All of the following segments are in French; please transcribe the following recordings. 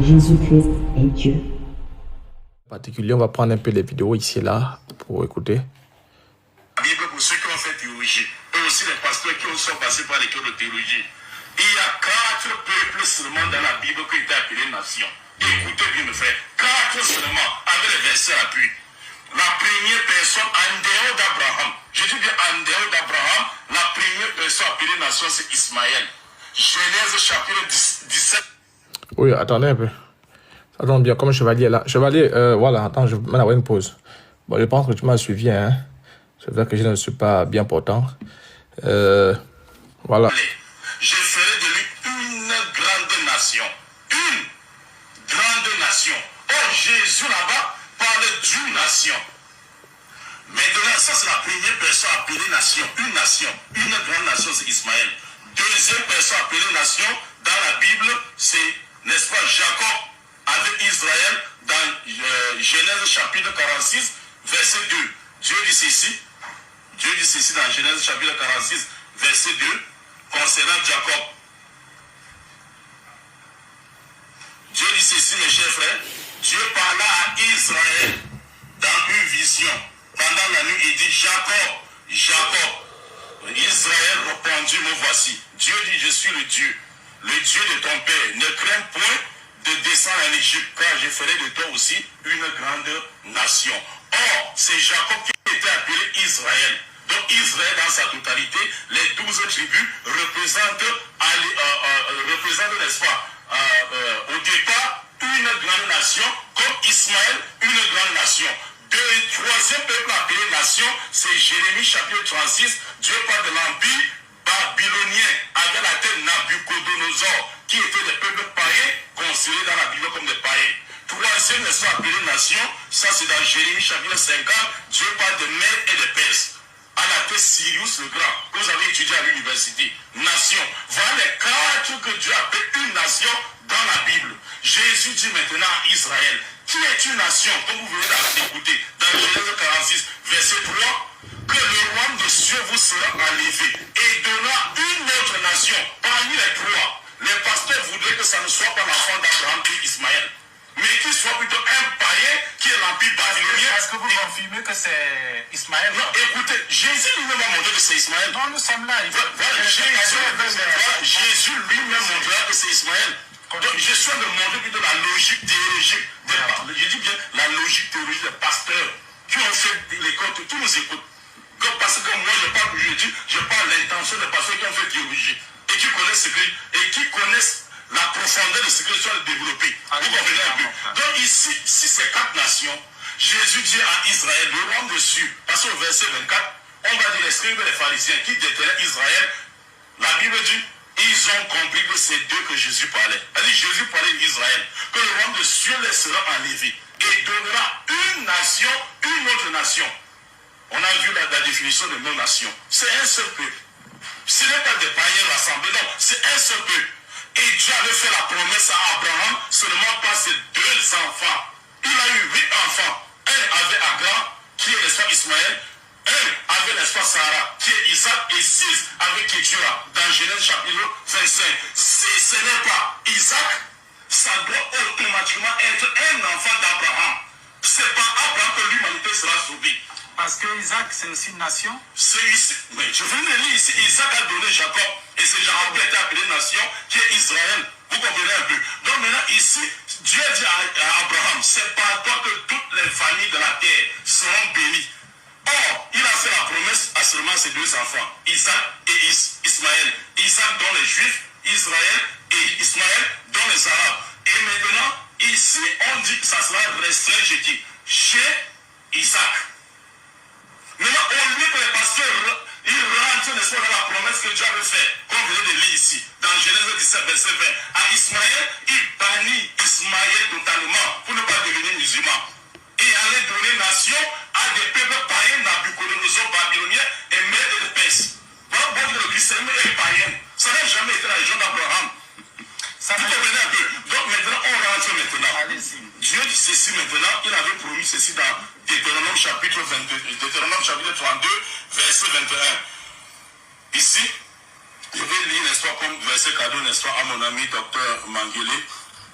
Jésus-Christ est Dieu. En particulier, on va prendre un peu les vidéos ici et là pour écouter. La Bible pour ceux qui ont fait théologie, et aussi les pasteurs qui sont passés par l'école de théologie. Il y a 4 peuples seulement dans la Bible qui étaient appelés nations. Écoutez bien, mes frères, 4 seulement, avec les versets à l'appui. La première personne en dehors d'Abraham, je dis bien en dehors d'Abraham, la première personne appelée nation, c'est Ismaël. Genèse chapitre 17. Oui, attendez un peu. Ça tombe bien, comme chevalier là. Chevalier, voilà, attends, je vais mettre une pause. Bon, je pense que tu m'as suivi, hein. C'est vrai que je ne suis pas bien portant. Voilà. Je ferai de lui une grande nation. Une grande nation. Oh, Jésus là-bas parle d'une nation. Maintenant, ça c'est la première personne appelée nation. Une nation. Une grande nation, c'est Ismaël. Deuxième personne appelée nation dans la Bible, c'est, n'est-ce pas, Jacob avec Israël dans Genèse chapitre 46, verset 2. Dieu dit ceci. Dieu dit ceci dans Genèse chapitre 46, verset 2, concernant Jacob. Dieu dit ceci, mes chers frères. Dieu parla à Israël dans une vision. Pendant la nuit, il dit, Jacob, Jacob. Israël répondit, me voici. Dieu dit, je suis le Dieu de ton père. Ne crains point de descendre en Égypte, car je ferai de toi aussi une grande nation. Or, c'est Jacob qui était appelé Israël. Donc Israël dans sa totalité, les 12 tribus représentent, n'est-ce pas, au départ, une grande nation, comme Ismaël, une grande nation. Troisième peuple appelé nation, c'est Jérémie chapitre 36. Dieu parle de l'empire babylonien avec la tête Nabucodonosor, qui était des peuples païens considérés dans la Bible comme des païens. Troisième nation appelée nation, ça c'est dans Jérémie chapitre 50. Dieu parle de Mèdes et de Perses. À la tête Sirius le Grand, que vous avez étudié à l'université. Nation. Voilà les 4 que Dieu appelle une nation dans la Bible. Jésus dit maintenant à Israël, qui est une nation, comme vous venez d'écouter, dans Genèse 46, verset 3, que le royaume de Dieu vous sera enlevé et donnera une autre nation parmi les 3. Les pasteurs voudraient que ça ne soit pas l'enfant d'Abraham puis Ismaël, mais qu'il soit plutôt un païen qui est l'empire babylonien. Est-ce que vous confirmez que c'est Ismaël? Non, écoutez, Jésus lui-même a montré que c'est Ismaël. Non, nous sommes là. Jésus lui-même montrera que c'est Ismaël. Donc, je suis en train de montrer plutôt la logique théologique des pasteurs. Je dis bien la logique théologique des pasteurs qui ont fait l'école, qui nous écoutent. Parce que moi, je parle l'intention des pasteurs qui ont fait théologie et qui connaissent la profondeur de ce que je suis en train de développer. Vous comprenez un peu? Donc ici, si c'est 4 nations, Jésus dit à Israël, le royaume de Dieu, parce qu'au verset 24, on va dire les scribes et les pharisiens qui détenaient Israël, la Bible dit, ils ont compris que c'est d'eux que Jésus parlait. C'est-à-dire Jésus parlait d'Israël, que le royaume de Dieu les sera enlevé et donnera une nation, une autre nation. On a vu la définition de nos nations. C'est un seul peuple. Ce n'est pas des païens rassemblés, non, c'est un seul peuple. Et Dieu avait fait la promesse à Abraham seulement par ses 2 enfants. Il a eu 8 enfants. Un avait Agar, qui est l'espoir Ismaël. Un avait l'espoir Sarah, qui est Isaac. Et 6 avec Kétura, dans Genèse chapitre 25. Si ce n'est pas Isaac, ça doit automatiquement être un enfant d'Abraham. C'est pas Abraham que l'humanité sera sauvée. Parce que Isaac, c'est aussi une nation. C'est ici. Mais je viens de lire ici, Isaac a donné Jacob. Et c'est Jacob qui a été appelé nation, qui est Israël. Vous comprenez un peu? Donc maintenant, ici, Dieu dit à Abraham, c'est par toi que toutes les familles de la terre seront bénies. Or, il a fait la promesse à seulement ses 2 enfants, Isaac et Ismaël. Isaac dans les Juifs, Israël et Ismaël dans les Arabes. Et maintenant, ici, on dit que ça sera restreint, je dis, chez Isaac. Maintenant, au lieu que les pasteurs, ils rentrent dans la promesse que Dieu avait faite, comme vous venez de lire ici, dans Genèse 17, verset 20, à Ismaël, il bannit Ismaël totalement pour ne pas devenir musulman. Et aller donner nation à des peuples païens, Nabucodonosor, babyloniens et Mèdes et Perses. Voilà pourquoi le christianisme est païen. Ça n'a jamais été la région d'Abraham. Vous comprenez un peu? Donc maintenant, on rentre maintenant. Dieu dit ceci maintenant, il avait promis ceci dans Deutéronome chapitre 32, verset 21. Ici, je vais lire, n'est-ce pas, comme verset cadeau, n'est-ce pas, à mon ami docteur Manguele.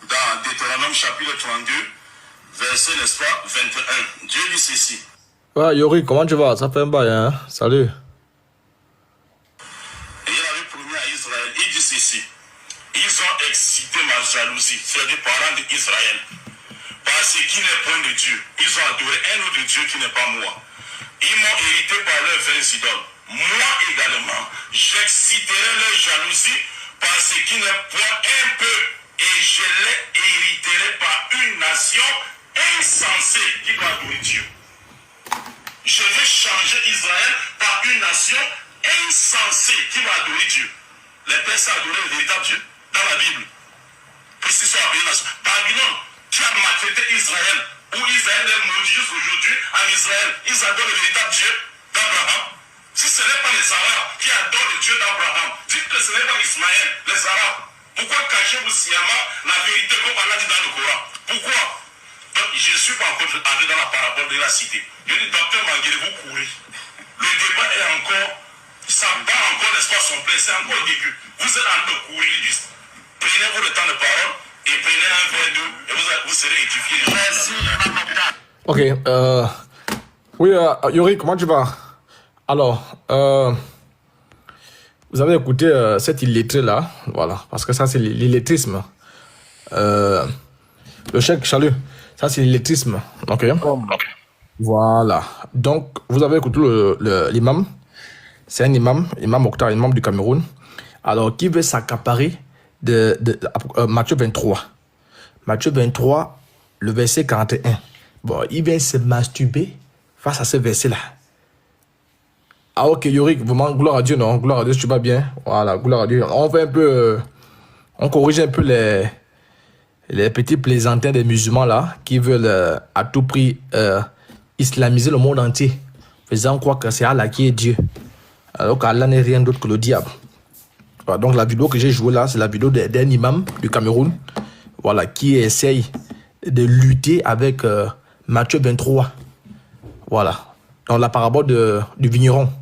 dans Deutéronome chapitre 32, verset, n'est-ce pas, 21. Dieu dit ceci. Ouais, Yori, comment tu vas? Ça fait un bail, hein? Salut. Et il avait promis à Israël, il dit ceci. Ils ont excité ma jalousie, c'est les parents d'Israël. Parce qu'il n'est point de Dieu. Ils ont adoré un autre Dieu qui n'est pas moi. Ils m'ont hérité par leurs vains idoles. Moi également, j'exciterai leur jalousie parce qu'il n'est point un peu. Et je les hériterai par une nation insensée qui doit adorer Dieu. Je vais changer Israël par une nation insensée qui va adorer Dieu. Les Perses adoraient le véritable Dieu dans la Bible. Puisqu'ils sont appelés nation. Babylone, qui a maltraité Israël, où Israël est maudit jusqu'aujourd'hui, en Israël, ils adorent le véritable Dieu d'Abraham. Si ce n'est pas les Arabes qui adorent le Dieu d'Abraham, dites que ce n'est pas Ismaël, les Arabes. Pourquoi cachez-vous sciemment la vérité comme Allah dit dans le Coran? Pourquoi? Donc, je ne suis pas encore entré dans la parabole de la cité. Je dis, docteur Manguéré, vous courez. Le débat est encore, ça bat encore, n'est-ce pas, son plein, c'est encore au début. Vous êtes en train de courir, prenez-vous le temps de parole et prenez un verre d'eau et vous serez édifiés. Merci, Ok, oui, Yori, comment tu vas? Alors, vous avez écouté cet illettré-là, voilà, parce que ça, c'est l'illettrisme. Le chèque chalut, ça, c'est l'illettrisme, ok? Voilà, donc, vous avez écouté l'imam, c'est un imam Mokhtar, imam du Cameroun, alors, qui veut s'accaparer de Matthieu 23. Matthieu 23, le verset 41. Bon, il vient se masturber face à ce verset-là. Ah ok, Yorick, vraiment, gloire à Dieu, non? Gloire à Dieu, tu vas bien? Voilà, gloire à Dieu. On fait un peu... on corrige un peu les petits plaisantins des musulmans, là, qui veulent à tout prix islamiser le monde entier, faisant croire que c'est Allah qui est Dieu. Alors qu'Allah n'est rien d'autre que le diable. Voilà, donc la vidéo que j'ai jouée là, c'est la vidéo d'un imam du Cameroun, voilà, qui essaye de lutter avec Matthieu 23. Voilà. Dans la parabole du vigneron.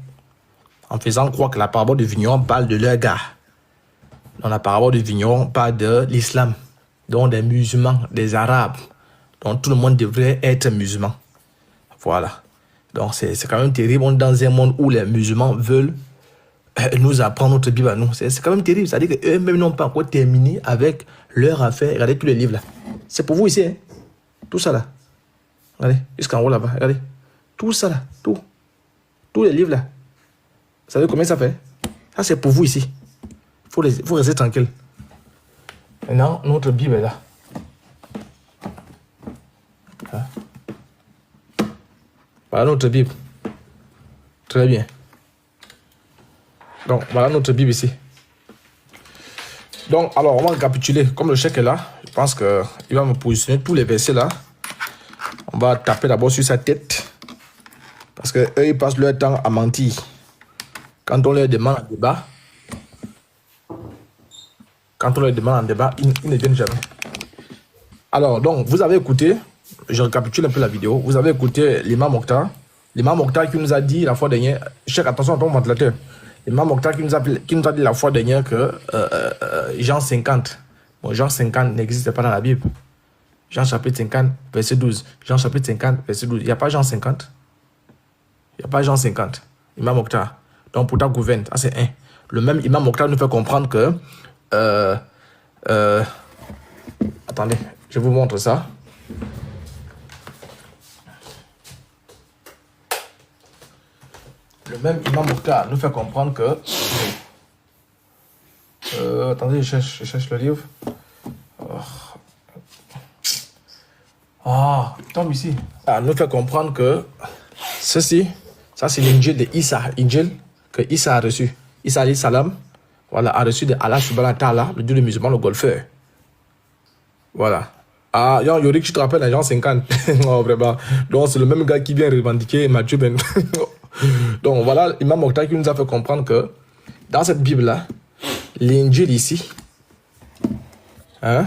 En faisant croire que la parabole du vigneron parle de leur gars. Dans la parabole du vigneron, parle de l'islam. Donc des musulmans, des arabes. Donc tout le monde devrait être musulman. Voilà. Donc c'est quand même terrible. On est dans un monde où les musulmans veulent nous apprendre notre Bible à nous. C'est quand même terrible. C'est-à-dire qu'eux-mêmes n'ont pas encore terminé avec leur affaire. Regardez tous les livres là. C'est pour vous ici. Hein? Tout ça là. Regardez. Jusqu'en haut là-bas. Regardez. Tout ça là. Tout. Tous les livres là. Vous savez combien ça fait? Ça c'est pour vous ici. Faut rester tranquille. Maintenant, notre Bible est là. Hein? Voilà notre Bible. Très bien. Donc, voilà notre Bible ici. Donc, alors, on va récapituler. Comme le chèque est là, je pense qu'il va me positionner tous les versets là. On va taper d'abord sur sa tête. Parce qu'eux, ils passent leur temps à mentir. Quand on leur demande un débat, ils ne viennent jamais. Alors, donc, vous avez écouté, je récapitule un peu la vidéo. Vous avez écouté l'imam Mokhtar. L'imam Mokhtar qui nous a dit la fois dernière, chèque, attention à ton ventilateur. L'imam Mokhtar qui nous a dit la fois dernière que Jean 50, bon, Jean 50 n'existe pas dans la Bible. Jean chapitre 50, verset 12. Jean chapitre 50, verset 12. Il n'y a pas Jean 50. Il n'y a pas Jean 50. Imam Mokhtar. Donc, pour ta gouverne, ça c'est un. Le même Imam Mokhtar nous fait comprendre que... attendez, je vous montre ça. Le même Imam Mokhtar nous fait comprendre que... attendez, je cherche le livre. Tombe ici. Nous fait comprendre que ceci, ça c'est l'injil de Issa, Injil que Issa a reçu. Issa alayhi salam, voilà, a reçu de Allah subhanahu wa ta'ala, le dieu des musulmans, le golfeur. Voilà. Ah, Yorick, tu te rappelles, un Jean 50. Non, vraiment. Donc, c'est le même gars qui vient revendiquer Matthieu Ben. Donc, voilà, Imam Mokhtar qui nous a fait comprendre que dans cette Bible-là, l'injil ici, hein,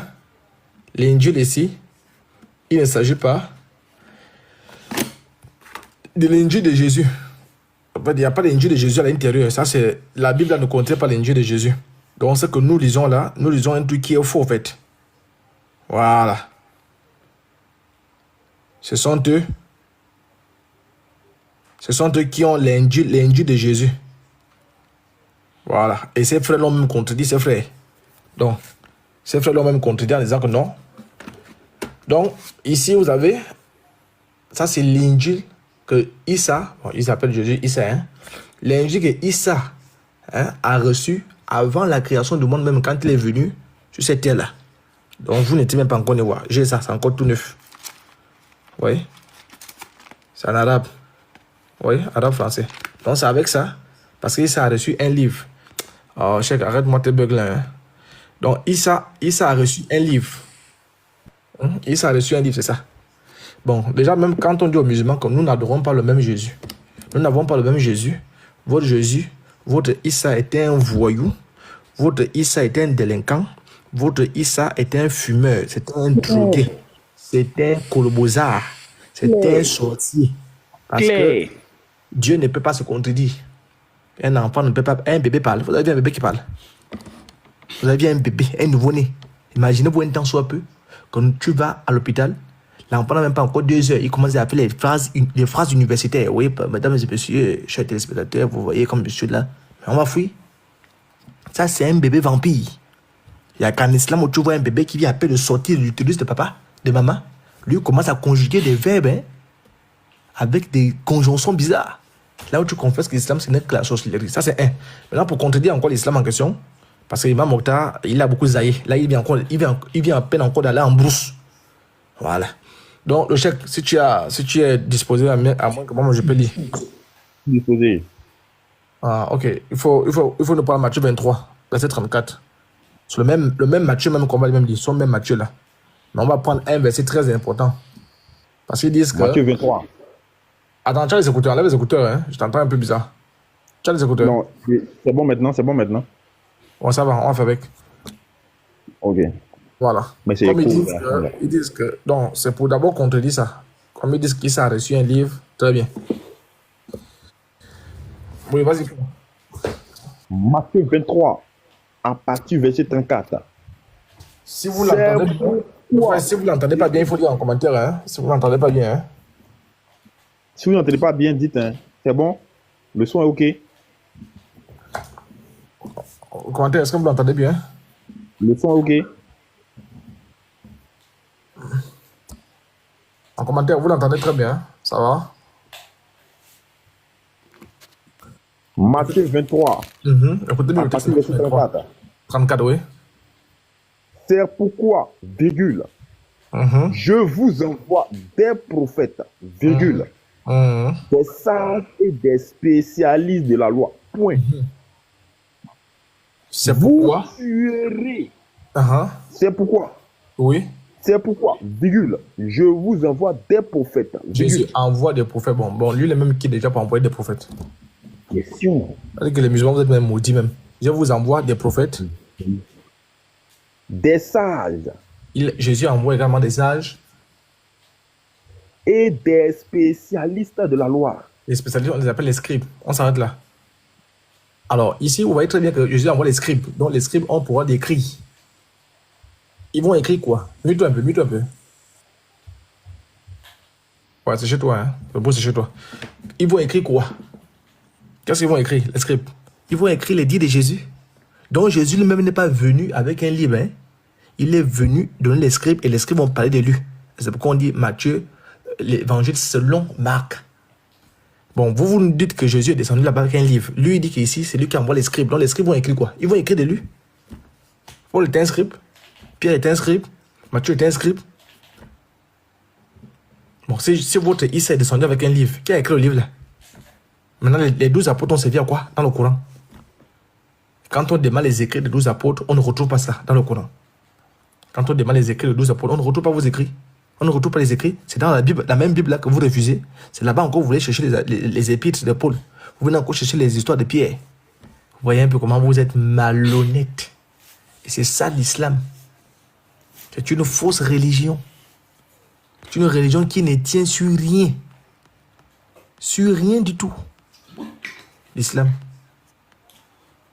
l'injil ici, il ne s'agit pas de l'injil de Jésus. Il n'y a pas l'injil de Jésus à l'intérieur. Ça, c'est la Bible ne contient pas l'injil de Jésus. Donc, ce que nous lisons là, nous lisons un truc qui est faux, en fait. Voilà. Ce sont eux qui ont l'injil de Jésus. Voilà. Et ces frères l'ont même contredit, ces frères. Donc, ces frères l'ont même contredit en disant que non. Donc, ici, vous avez, ça c'est l'injil que Issa, bon, il s'appelle Jésus, Issa, hein, l'injil que Issa a reçu avant la création du monde, même quand il est venu sur cette terre-là. Donc, vous n'étiez même pas encore né voir. J'ai ça, c'est encore tout neuf. Oui. C'est en arabe. Oui, arabe français. Donc, c'est avec ça, parce qu'Issa a reçu un livre. Oh, chèque, arrête-moi tes bugs là. Hein. Donc, Issa a reçu un livre. Issa a reçu un livre, c'est ça. Bon, déjà, même quand on dit aux musulmans que nous n'adorons pas le même Jésus, nous n'avons pas le même Jésus, votre Jésus, votre Issa était un voyou, votre Issa était un délinquant, votre Issa était un fumeur, c'était un drogué, c'était un colobozard, c'était un sorcier. Parce que Dieu ne peut pas se contredire. Un enfant ne peut pas. Un bébé parle. Vous avez vu un bébé qui parle. Vous avez vu un bébé, un nouveau-né. Imaginez-vous un temps soit peu, quand tu vas à l'hôpital, l'enfant n'a même pas encore 2 heures, il commence à faire les phrases universitaires. Oui, mesdames et messieurs, chers téléspectateurs, vous voyez comme monsieur là. Mais on va fouiller. Ça, c'est un bébé vampire. Il y a qu'en islam où tu vois un bébé qui vient à peine de sortir de l'utérus de papa, de maman. Lui commence à conjuguer des verbes avec des conjonctions bizarres. Là où tu confesses que l'islam, c'est que la sorcellerie. Ça, c'est un. Maintenant, pour contredire encore l'islam en question, parce que l'imam Mokhtar, il a beaucoup zaïe. Là, il vient à peine encore d'aller en brousse. Voilà. Donc, le chèque, si tu es disposé à moins que moi, je peux lire. Disposé. Ah, ok. Il faut nous parler de Matthieu 23, verset 34. C'est le même Matthieu, même qu'on va même lire. Son même Matthieu là. Mais on va prendre un verset très important. Parce qu'ils disent que. Matthieu 23. Attends, tu as les écouteurs, enlève les écouteurs, hein. Je t'entends un peu bizarre. Tu as les écouteurs? Non, c'est bon maintenant. Bon, ça va, on va faire avec. Ok. Voilà. Mais c'est Comme cool, ils disent que. Donc, c'est pour d'abord contredire ça. Comme ils disent qu'Issa a reçu un livre, très bien. Oui, vas-y. Matthieu 23, à partir du verset 34. Si vous l'entendez bien, ouais, si vous l'entendez pas bien, il faut dire en commentaire, hein. Si vous l'entendez pas bien, hein. Si vous n'entendez pas bien, dites, hein. C'est bon? Le son est OK? En commentaire, est-ce que vous l'entendez bien? Le son est OK? En commentaire, vous l'entendez très bien, hein. Ça va? Matthieu 23, Écoutez bien à le partir texte. du verset 34. 34, oui. C'est pourquoi, virgule, je vous envoie des prophètes, virgule, des sages et des spécialistes de la loi. Point. C'est pourquoi. Vous tuerez. C'est pourquoi. Oui. C'est pourquoi, virgule, je vous envoie des prophètes. Jésus envoie des prophètes. Bon, lui, il est même qui déjà pour envoyer des prophètes. Question. C'est-à-dire que les musulmans, vous êtes même maudits même. Je vous envoie des prophètes. Des sages. Jésus envoie également des sages. Et des spécialistes de la loi. Les spécialistes, on les appelle les scribes. On s'arrête là. Alors, ici, vous voyez très bien que Jésus envoie les scribes. Donc, les scribes ont pouvoir d'écrire. Ils vont écrire quoi? Mute-toi un peu. Ouais, c'est chez toi, hein. Le beau, c'est chez toi. Ils vont écrire quoi? Qu'est-ce qu'ils vont écrire, les scribes? Ils vont écrire les dits de Jésus. Donc, Jésus lui-même n'est pas venu avec un livre, hein. Il est venu donner les scribes et les scribes vont parler de lui. C'est pourquoi on dit Matthieu, l'évangile selon Marc. Bon, vous nous dites que Jésus est descendu là-bas avec un livre. Lui, il dit qu'ici, c'est lui qui envoie les scribes. Donc, les scribes vont écrire quoi? Ils vont écrire de lui. Paul est un scribe. Pierre est un scribe. Matthieu est un scribe. Bon, si votre Issa est descendu avec un livre, qui a écrit le livre là? Maintenant, les 12 apôtres ont servi à quoi dans le Coran? Quand on demande les écrits des 12 apôtres, on ne retrouve pas ça dans le Coran. Quand on demande les écrits des 12 apôtres, on ne retrouve pas vos écrits. On ne retrouve pas les écrits. C'est dans la Bible, la même Bible là que vous refusez. C'est là-bas encore vous voulez chercher les épîtres de Paul. Vous venez encore chercher les histoires de Pierre. Vous voyez un peu comment vous êtes malhonnête. Et c'est ça l'islam. C'est une fausse religion. C'est une religion qui ne tient sur rien. Sur rien du tout. L'islam.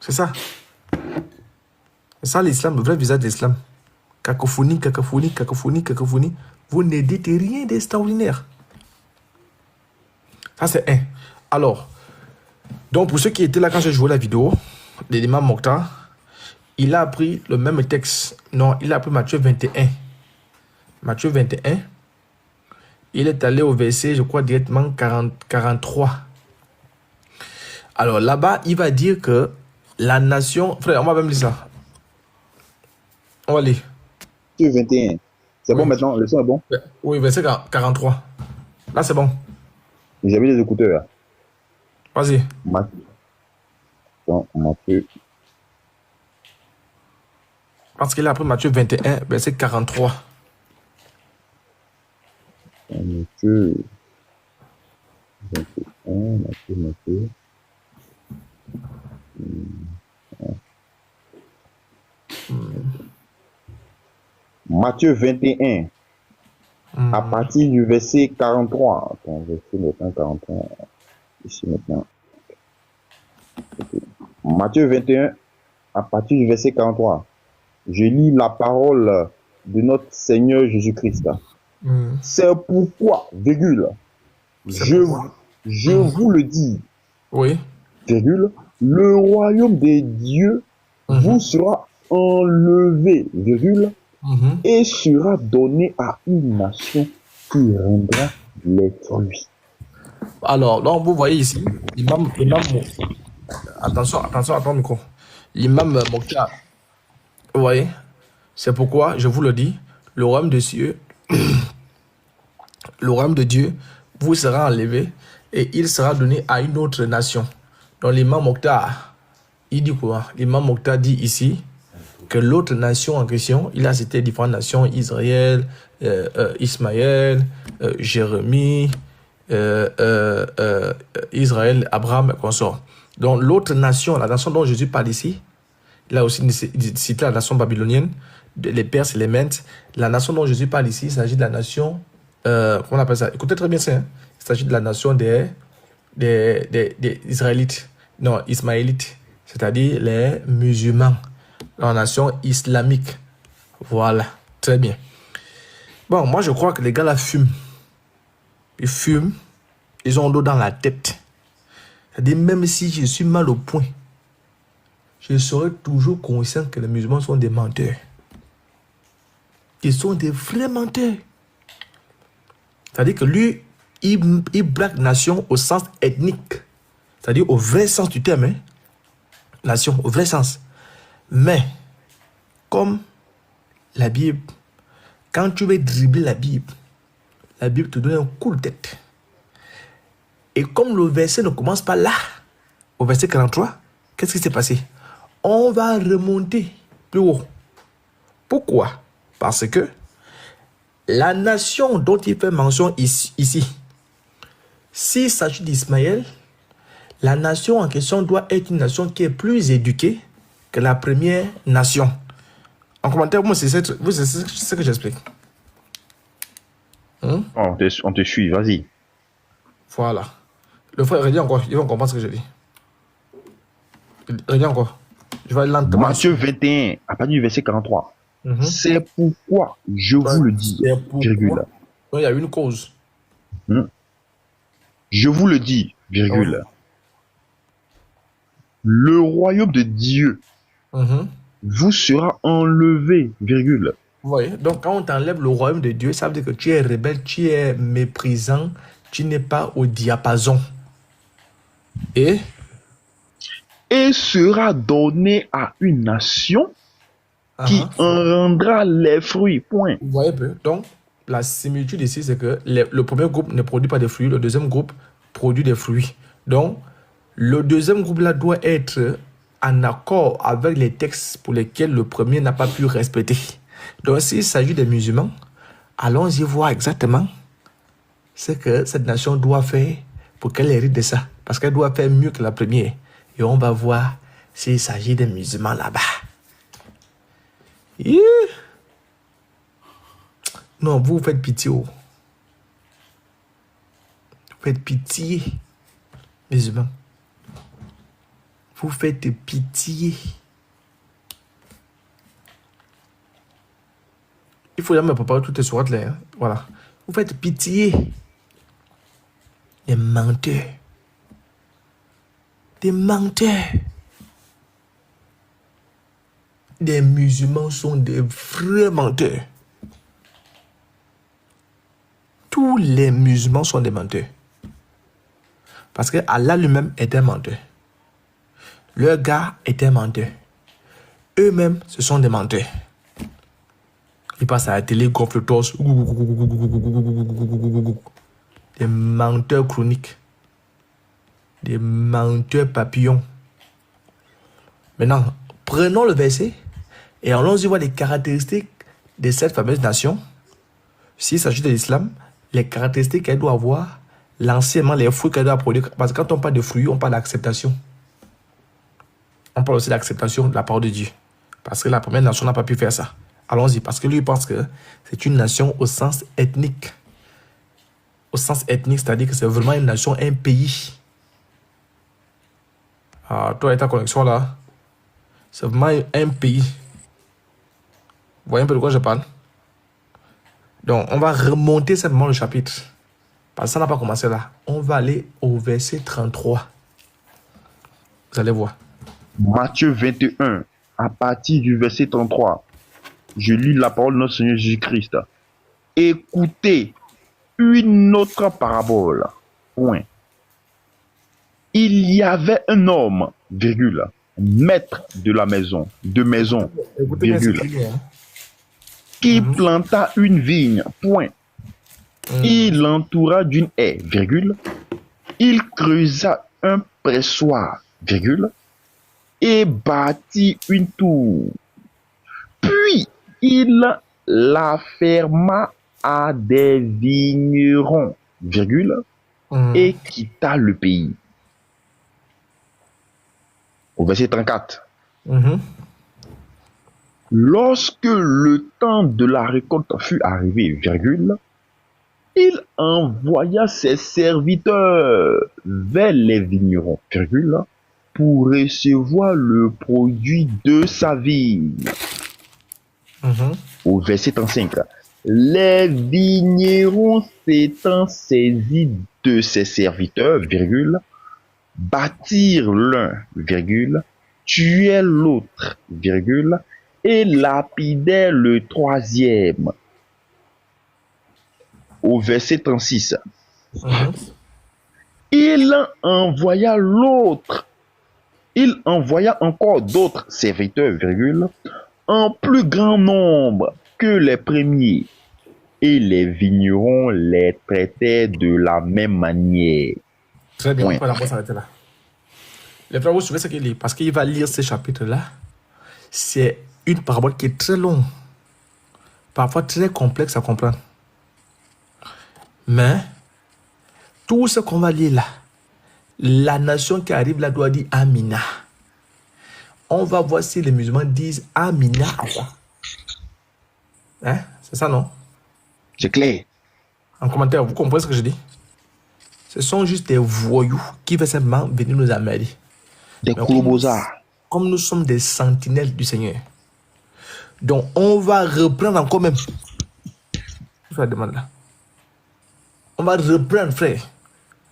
C'est ça. C'est ça l'islam, le vrai visage de l'islam. Cacophonie, cacophonie, cacophonie, cacophonie. Vous ne dites rien d'extraordinaire. Ça, c'est un. Alors, donc pour ceux qui étaient là quand j'ai joué la vidéo de l'imam Mokhtar, il a appris le même texte. Non, il a appris Matthieu 21. Matthieu 21. Il est allé au verset, je crois, directement 43. Alors là-bas, il va dire que la nation... Frère, on va même lire ça. On va lire. Matthieu 21. C'est Oui. bon maintenant? Le son est bon? Oui, verset 43. Là, c'est bon. J'avais les écouteurs. Vas-y. Matthieu. Parce qu'il a appris Matthieu 21, verset 43. Matthieu 21. Matthieu. Matthieu 21. À partir du verset 43. Attends, verset maintenant 43. Ici maintenant. Matthieu 21, à partir du verset 43. Je lis la parole de notre Seigneur Jésus-Christ. C'est pourquoi, virgule, je vous le dis, Oui. virgule, le royaume des dieux vous sera enlevé, virgule, et sera donné à une nation qui rendra les fruits. Alors, donc vous voyez ici, l'imam, attention à ton micro. L'imam Mokhtar, vous voyez, c'est pourquoi, je vous le dis, le royaume de Dieu, le royaume de Dieu vous sera enlevé et il sera donné à une autre nation. Donc l'imam Mokhtar, il dit quoi? L'imam Mokhtar dit ici que l'autre nation en question, il a cité différentes nations, Israël, Ismaël, Jérémie, Israël, Abraham, consort. Donc l'autre nation, la nation dont Jésus parle ici, il a aussi cité la nation babylonienne, les Perses et les Mèdes. La nation dont Jésus parle ici, il s'agit de la nation, comment on appelle ça? Écoutez très bien ça, hein? Il s'agit de la nation des Israélites, non, Ismaélites, c'est-à-dire les musulmans, la nation islamique. Voilà, très bien. Bon, moi je crois que les gars là fument. Ils fument, ils ont l'eau dans la tête. C'est-à-dire, même si je suis mal au point, je serai toujours conscient que les musulmans sont des menteurs. Ils sont des vrais menteurs. C'est-à-dire que lui, il blague nation au sens ethnique. C'est-à-dire au vrai sens du terme. Hein? Nation, au vrai sens. Mais, comme la Bible, quand tu veux dribbler la Bible te donne un coup de tête. Et comme le verset ne commence pas là, au verset 43, qu'est-ce qui s'est passé? On va remonter plus haut. Pourquoi? Parce que la nation dont il fait mention ici, s'il s'agit d'Ismaël, la nation en question doit être une nation qui est plus éduquée que la première nation. En commentaire, moi, c'est ce que j'explique. On te suit, vas-y. Voilà. Le frère, redis encore, ils vont comprendre ce que je dis. Redis encore. Je vais lentement. Matthieu 21, à partir du verset 43. C'est pourquoi je vous le dis, virgule. Donc, il y a une cause. Je vous le dis, virgule. Le royaume de Dieu vous sera enlevé, virgule. Vous voyez? Donc, quand on t'enlève le royaume de Dieu, ça veut dire que tu es rebelle, tu es méprisant, tu n'es pas au diapason. Et sera donné à une nation qui en rendra les fruits. Point. Vous voyez un peu? Donc, la similitude ici, c'est que le premier groupe ne produit pas de fruits, le deuxième groupe produit des fruits. Donc, le deuxième groupe-là doit être en accord avec les textes pour lesquels le premier n'a pas pu respecter. Donc, s'il s'agit des musulmans, allons-y voir exactement ce que cette nation doit faire pour qu'elle hérite de ça. Parce qu'elle doit faire mieux que la première. Et on va voir s'il s'agit des musulmans là-bas. Yeah. Non, vous faites pitié. Vous faites pitié, musulmans. Vous faites pitié. Il faut jamais préparer toutes les sourates là. Hein. Voilà. Vous faites pitié. Des menteurs. Des menteurs. Des musulmans sont des vrais menteurs. Tous les musulmans sont des menteurs. Parce que Allah lui-même est un menteur. Leur gars est un menteur. Eux-mêmes, ce sont des menteurs. Ils passent à la télé, gonflent le torse. Des menteurs chroniques. Des menteurs papillons. Maintenant, prenons le verset et allons-y voir les caractéristiques de cette fameuse nation. S'il s'agit de l'islam, les caractéristiques qu'elle doit avoir, l'enseignement, les fruits qu'elle doit produire. Parce que quand on parle de fruits, on parle d'acceptation. On parle aussi d'acceptation de la parole de Dieu. Parce que la première nation n'a pas pu faire ça. Allons-y, parce que lui, il pense que c'est une nation au sens ethnique. Au sens ethnique, c'est-à-dire que c'est vraiment une nation, un pays. Ah, toi et ta connexion là, c'est vraiment un pays. Vous voyez un peu de quoi je parle? Donc, on va remonter simplement le chapitre. Parce que ça n'a pas commencé là. On va aller au verset 33. Vous allez voir. Matthieu 21, à partir du verset 33. Je lis la parole de notre Seigneur Jésus-Christ. Écoutez une autre parabole. Point. Il y avait un homme, virgule, maître de la maison, virgule, qui planta une vigne, point. Il l'entoura d'une haie, virgule. Il creusa un pressoir, virgule, et bâtit une tour. Puis, il la ferma à des vignerons, virgule, et quitta le pays. Au verset 34. Lorsque le temps de la récolte fut arrivé, virgule, il envoya ses serviteurs vers les vignerons, virgule, pour recevoir le produit de sa vigne. Au verset 35. Les vignerons s'étant saisis de ses serviteurs, virgule, bâtirent l'un, virgule, tuèrent l'autre, virgule, et lapidèrent le troisième. Au verset 36. Il envoya encore d'autres serviteurs, virgule, en plus grand nombre que les premiers, et les vignerons les traitaient de la même manière. Très bien, on va s'arrêter là. Les frères, vous suivez ce qu'il lit, parce qu'il va lire ces chapitres-là. C'est une parabole qui est très longue, parfois très complexe à comprendre. Mais, tout ce qu'on va lire là, la nation qui arrive là doit dire Amina. On va voir si les musulmans disent Amina à ça. Hein? C'est ça, non? C'est clair. En commentaire, vous comprenez ce que je dis? Ce sont juste des voyous qui veulent simplement venir nous emmerder. Des colobosards. Comme nous sommes des sentinelles du Seigneur. Donc, on va reprendre encore même. Je la demande là. On va reprendre, frère.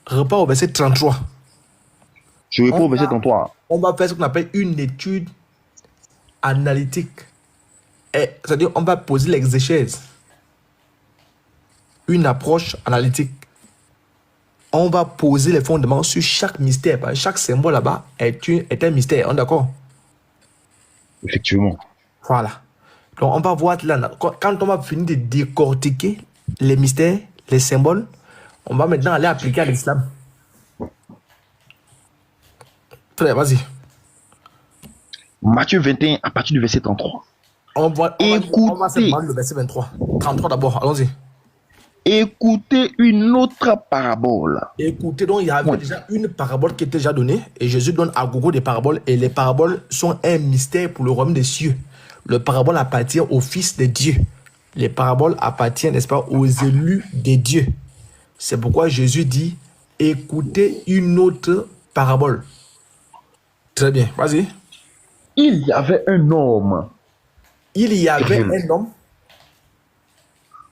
Repart au verset 33. Je réponds au verset 33. On va faire ce qu'on appelle une étude analytique. C'est-à-dire, on va poser l'exégèse. Une approche analytique. On va poser les fondements sur chaque mystère. Chaque symbole là-bas est un mystère. On est d'accord? Effectivement. Voilà. Donc, on va voir là, quand on va finir de décortiquer les mystères, les symboles, on va maintenant aller appliquer à l'islam. Frère, vas-y. Matthieu 21, à partir du verset 33. On va se demander le verset 23. 33 d'abord, allons-y. Écoutez une autre parabole. Écoutez, donc il y avait déjà une parabole qui était déjà donnée, et Jésus donne à gogo des paraboles, et les paraboles sont un mystère pour le royaume des cieux. Le parabole appartient aux fils de Dieu. Les paraboles appartiennent, n'est-ce pas, aux élus des dieux. C'est pourquoi Jésus dit, écoutez une autre parabole. Très bien, vas-y. Il y avait un homme. Il y avait un homme.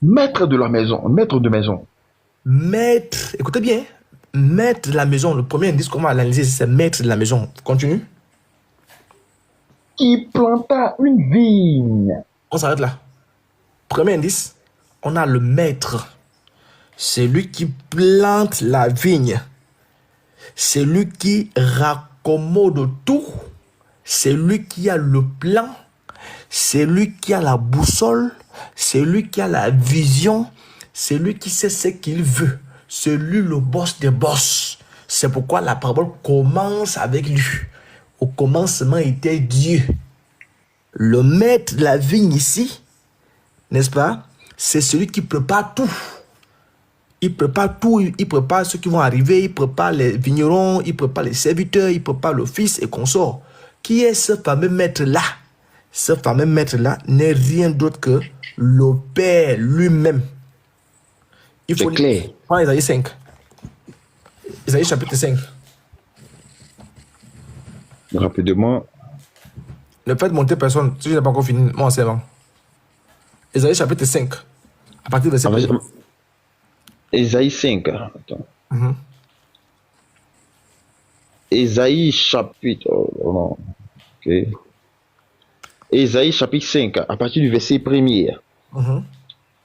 Maître de la maison, maître de maison. Maître, écoutez bien, maître de la maison, le premier indice qu'on va analyser, c'est maître de la maison. Continue. Qui planta une vigne. On s'arrête là. Premier indice, on a le maître. C'est lui qui plante la vigne. C'est lui qui raccommode tout. C'est lui qui a le plan. C'est lui qui a la boussole. C'est lui qui a la vision. C'est lui qui sait ce qu'il veut. C'est lui le boss des boss. C'est pourquoi la parabole commence avec lui. Au commencement était Dieu. Le maître de la vigne ici, n'est-ce pas? C'est celui qui prépare tout. Il prépare tout, il prépare ceux qui vont arriver, il prépare les vignerons, il prépare les serviteurs, il prépare le fils et consorts. Qui est ce fameux maître-là? Ce fameux maître-là n'est rien d'autre que le Père lui-même. Il faut clair. prendre Isaïe 5. Isaïe chapitre 5. Rapidement. Ne faites monter personne, si je n'ai pas encore fini mon enseignement. Isaïe chapitre 5. À partir de verset 1. Ésaïe 5. Attends. Ésaïe chapitre. Oh, non. Ok. Ésaïe chapitre 5, à partir du verset 1er.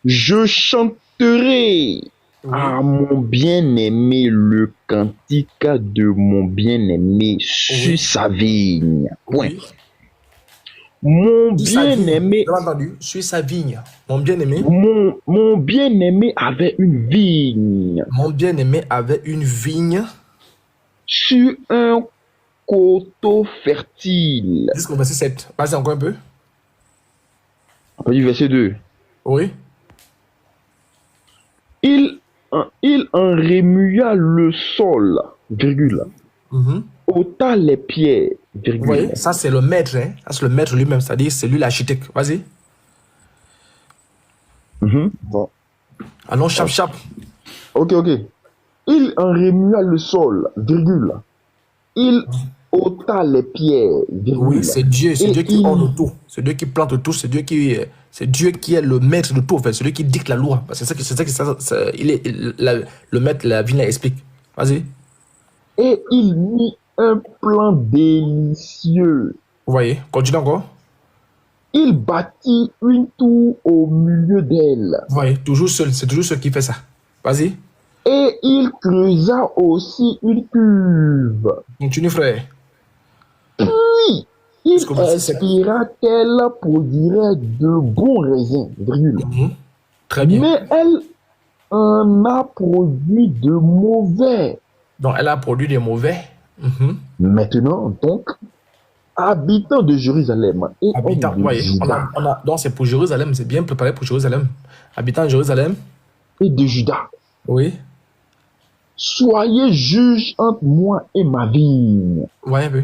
Je chanterai à mon bien-aimé le cantique de mon bien-aimé sur sa vigne. Point. Mon bien-aimé. Vous avez entendu? Sur sa vigne. Mon bien-aimé. Mon bien-aimé avait une vigne. Mon bien-aimé avait une vigne. Sur un coteau fertile. Jusqu'au verset 7. Vas-y encore un peu. Après du verset 2. Oui. Il en remua le sol, virgule. Ôta les pierres, virgule. Oui, ça c'est le maître, hein. Ça c'est le maître lui-même, c'est-à-dire c'est lui l'architecte. Vas-y. Bon. Allons, chap. Ok. Il en remua le sol, virgule. Il ôta les pierres, virgule. Oui, c'est Dieu qui ordonne tout. C'est Dieu qui plante tout. C'est Dieu qui est le maître de tout. En fait. C'est lui qui dicte la loi. C'est ça que il est le maître de la vigne explique. Vas-y. Et il mit un plan délicieux. Vous voyez, continue encore. Il bâtit une tour au milieu d'elle. Vous voyez, toujours seul. C'est toujours seul qui fait ça. Vas-y. Et il creusa aussi une cuve. Continue, frère. Puis, il espéra qu'elle produirait de bons raisins, virgule. Très bien. Mais elle en a produit de mauvais. Donc, elle a produit des mauvais. Maintenant, donc, habitants de Jérusalem et habitants, de Juda. Donc, c'est pour Jérusalem. C'est bien préparé pour Jérusalem. Habitants de Jérusalem. Et de Juda. Oui. Soyez juges entre moi et ma vigne. Oui, un peu.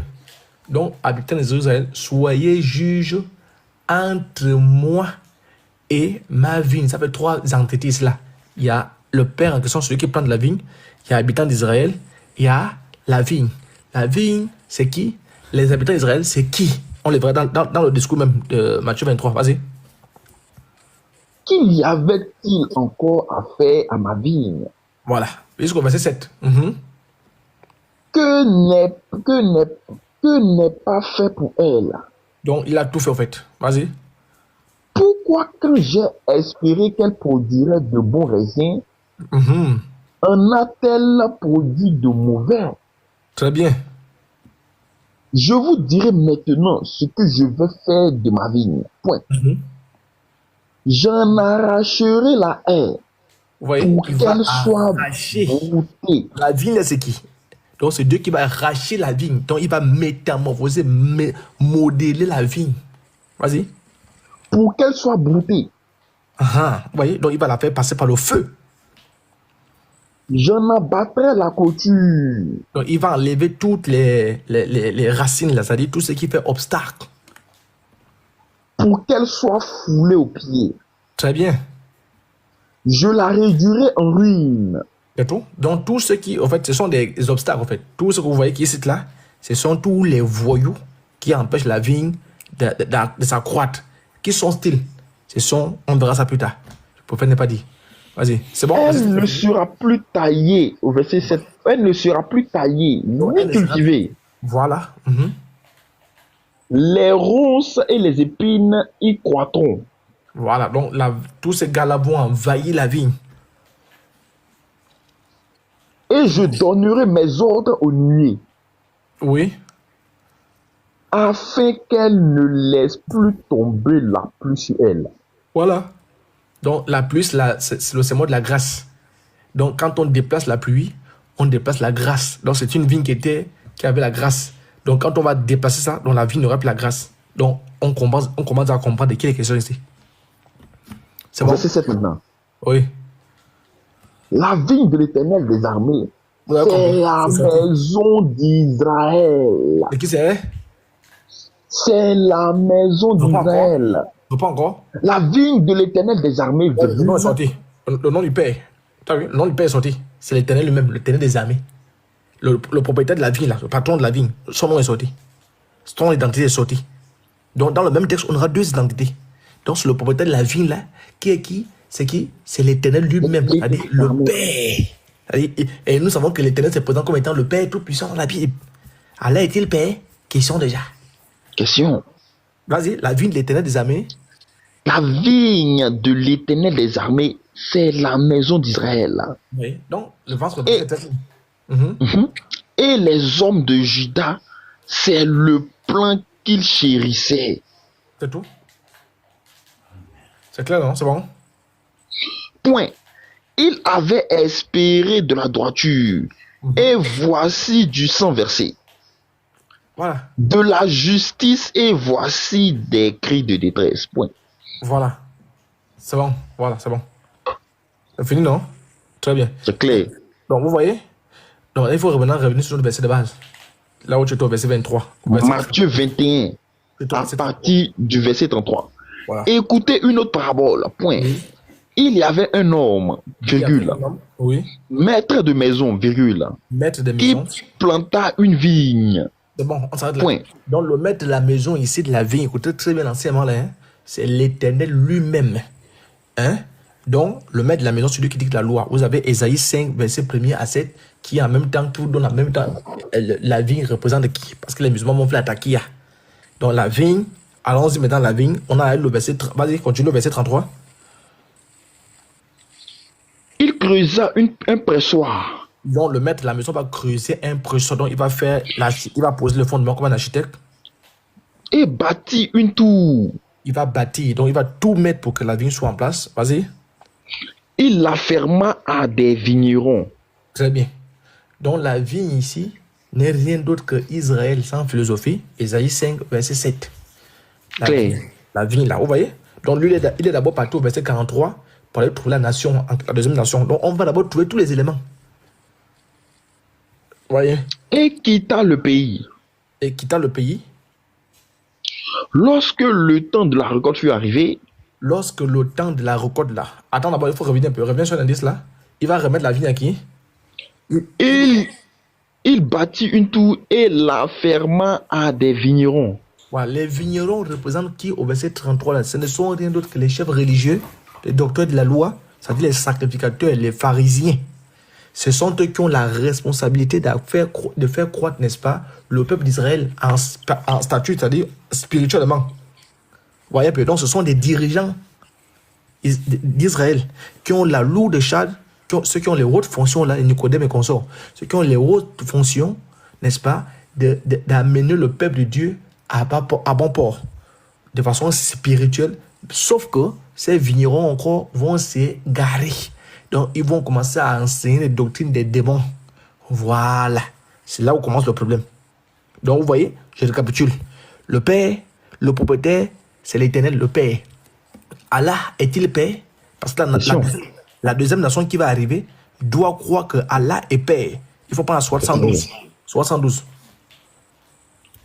Donc, habitants de Jérusalem, soyez juges entre moi et ma vigne. Ça fait trois entités là. Il y a le Père en question, celui qui plante la vigne. Il y a habitants d'Israël. Il y a la vigne. La vigne, c'est qui? Les habitants d'Israël, c'est qui? On les verra dans le discours même de Matthieu 23. Vas-y. Qu'il y avait-il encore à faire à ma vigne? Voilà. Jusqu'au verset 7. Que n'est pas fait pour elle? Donc, il a tout fait, en fait. Vas-y. Pourquoi, quand j'ai espéré qu'elle produirait de bons raisins, en a-t-elle produit de mauvais? Très bien. Je vous dirai maintenant ce que je vais faire de ma vigne. Point. J'en arracherai la haie. Vous voyez, pour qu'elle soit broutée. La vigne, c'est qui? Donc, c'est Dieu qui va arracher la vigne. Donc, il va métamorphoser, modeler la vigne. Vas-y. Pour qu'elle soit broutée. Vous voyez, donc il va la faire passer par le feu. J'en abattrai la couture. Donc, il va enlever toutes les racines, là, c'est-à-dire tout ce qui fait obstacle. Pour qu'elle soit foulée aux pieds. Très bien. Je la réduirai en ruine. C'est tout. Donc, tout ce qui, en fait, ce sont des obstacles, en fait. Tout ce que vous voyez qui est ici, là, ce sont tous les voyous qui empêchent la vigne de s'accroître. Qui sont-ils? On verra ça plus tard. prophète n'est pas dit. Vas-y, c'est bon. Elle ne sera plus taillée, au verset 7. Elle ne sera plus taillée, ni cultivée. Voilà. Les ronces et les épines y croîtront. Voilà, donc tous ces gars-là vont envahir la vigne. Et je donnerai mes ordres aux nuées. Oui. Afin qu'elle ne laisse plus tomber la pluie sur elle. Voilà. Donc la pluie, c'est le symbole de la grâce. Donc quand on déplace la pluie, on déplace la grâce. Donc c'est une vigne qui avait la grâce. Donc quand on va déplacer ça, donc la vigne n'aura plus la grâce. Donc on commence à comprendre de qui est question ici. C'est bon. Verset 7 maintenant. Oui. La vigne de l'Éternel des armées, c'est la maison d'Israël. Et qui c'est? C'est la maison d'Israël. Pas encore. La vigne de l'Éternel des armées. Le nom est sorti. Le nom du Père. T'as vu? Le nom du Père est sorti. C'est l'Éternel lui-même, l'Éternel des armées. Le propriétaire de la vigne, là, le patron de la vigne, son nom est sorti. Son identité est sortie. Donc, dans le même texte, on aura deux identités. Donc, c'est le propriétaire de la vigne, là, qui est qui? C'est qui? C'est l'Éternel lui-même, c'est-à-dire le Père. Et nous savons que l'Éternel se présente comme étant le Père tout-puissant dans la Bible. Allah est-il Père? Question déjà. Question. Vas-y, la vigne de l'Éternel des armées. La vigne de l'Éternel des armées, c'est la maison d'Israël. Oui, donc, le ventre de Et les hommes de Juda, c'est le plan qu'ils chérissaient. C'est tout? C'est clair, non? C'est bon? Point. Ils avaient espéré de la droiture. Et voici du sang versé. Voilà. De la justice, et voici des cris de détresse. Point. Voilà. C'est bon. Voilà, c'est bon. C'est fini, non? Très bien. C'est clair. Donc, vous voyez? Donc, il faut revenir sur le verset de base. Là où tu es au verset 23. Matthieu 21, à partir du verset 33. Voilà. Écoutez une autre parabole. Point. Oui. Il y avait un homme, virgule, oui. Maître de maison, virgule, maître de maison, qui planta une vigne. C'est bon, on s'arrête là. Point. Donc, le maître de la maison ici, de la vigne, écoutez très bien l'enseignement là, hein, c'est l'Éternel lui-même. Hein? Donc, le maître de la maison, celui qui dicte la loi. Vous avez Ésaïe 5, verset 1er à 7, qui en même temps, tout donne en même temps, la vigne représente qui? Parce que les musulmans vont faire la taquilla. Donc, la vigne, allons-y maintenant la vigne. On a le verset, vas-y, continue le verset 33. Il creusa un pressoir. Donc, le maître de la maison va creuser un pressoir. Donc, il va poser le fondement comme un architecte. Et bâtit une tour. Il va bâtir. Donc, il va tout mettre pour que la vigne soit en place. Vas-y. Il la ferma à des vignerons. Très bien. Donc, la vigne ici n'est rien d'autre que Israël sans philosophie. Ésaïe 5, verset 7. La vigne là, vous voyez? Donc, lui, il est d'abord parti au verset 43 pour aller trouver la nation, la deuxième nation. Donc, on va d'abord trouver tous les éléments. Vous voyez? Et quitta le pays. Et quitta le pays. Lorsque le temps de la récolte fut arrivé. Lorsque le temps de la récolte là. Attends d'abord, il faut revenir un peu. Reviens sur l'indice là. Il va remettre la vigne à qui? Il bâtit une tour et la ferma à des vignerons. Voilà, les vignerons représentent qui au verset 33 là? Ce ne sont rien d'autre que les chefs religieux, les docteurs de la loi, c'est-à-dire les sacrificateurs, les pharisiens. Ce sont eux qui ont la responsabilité de faire croître, n'est-ce pas, le peuple d'Israël en statut, c'est-à-dire spirituellement. Vous voyez, donc ce sont des dirigeants d'Israël qui ont la lourde charge, ceux qui ont les hautes fonctions, là, les Nicodème et consorts, ceux qui ont les hautes fonctions, n'est-ce pas, d'amener le peuple de Dieu à bon port, de façon spirituelle, sauf que ces vignerons encore vont s'égarer. Donc, ils vont commencer à enseigner les doctrines des démons. Voilà. C'est là où commence le problème. Donc, vous voyez, je récapitule. Le Père, le propriétaire, c'est l'Éternel, le Père. Allah est-il Père? Parce que la deuxième nation qui va arriver doit croire que Allah est Père. Il faut prendre la 72. 72.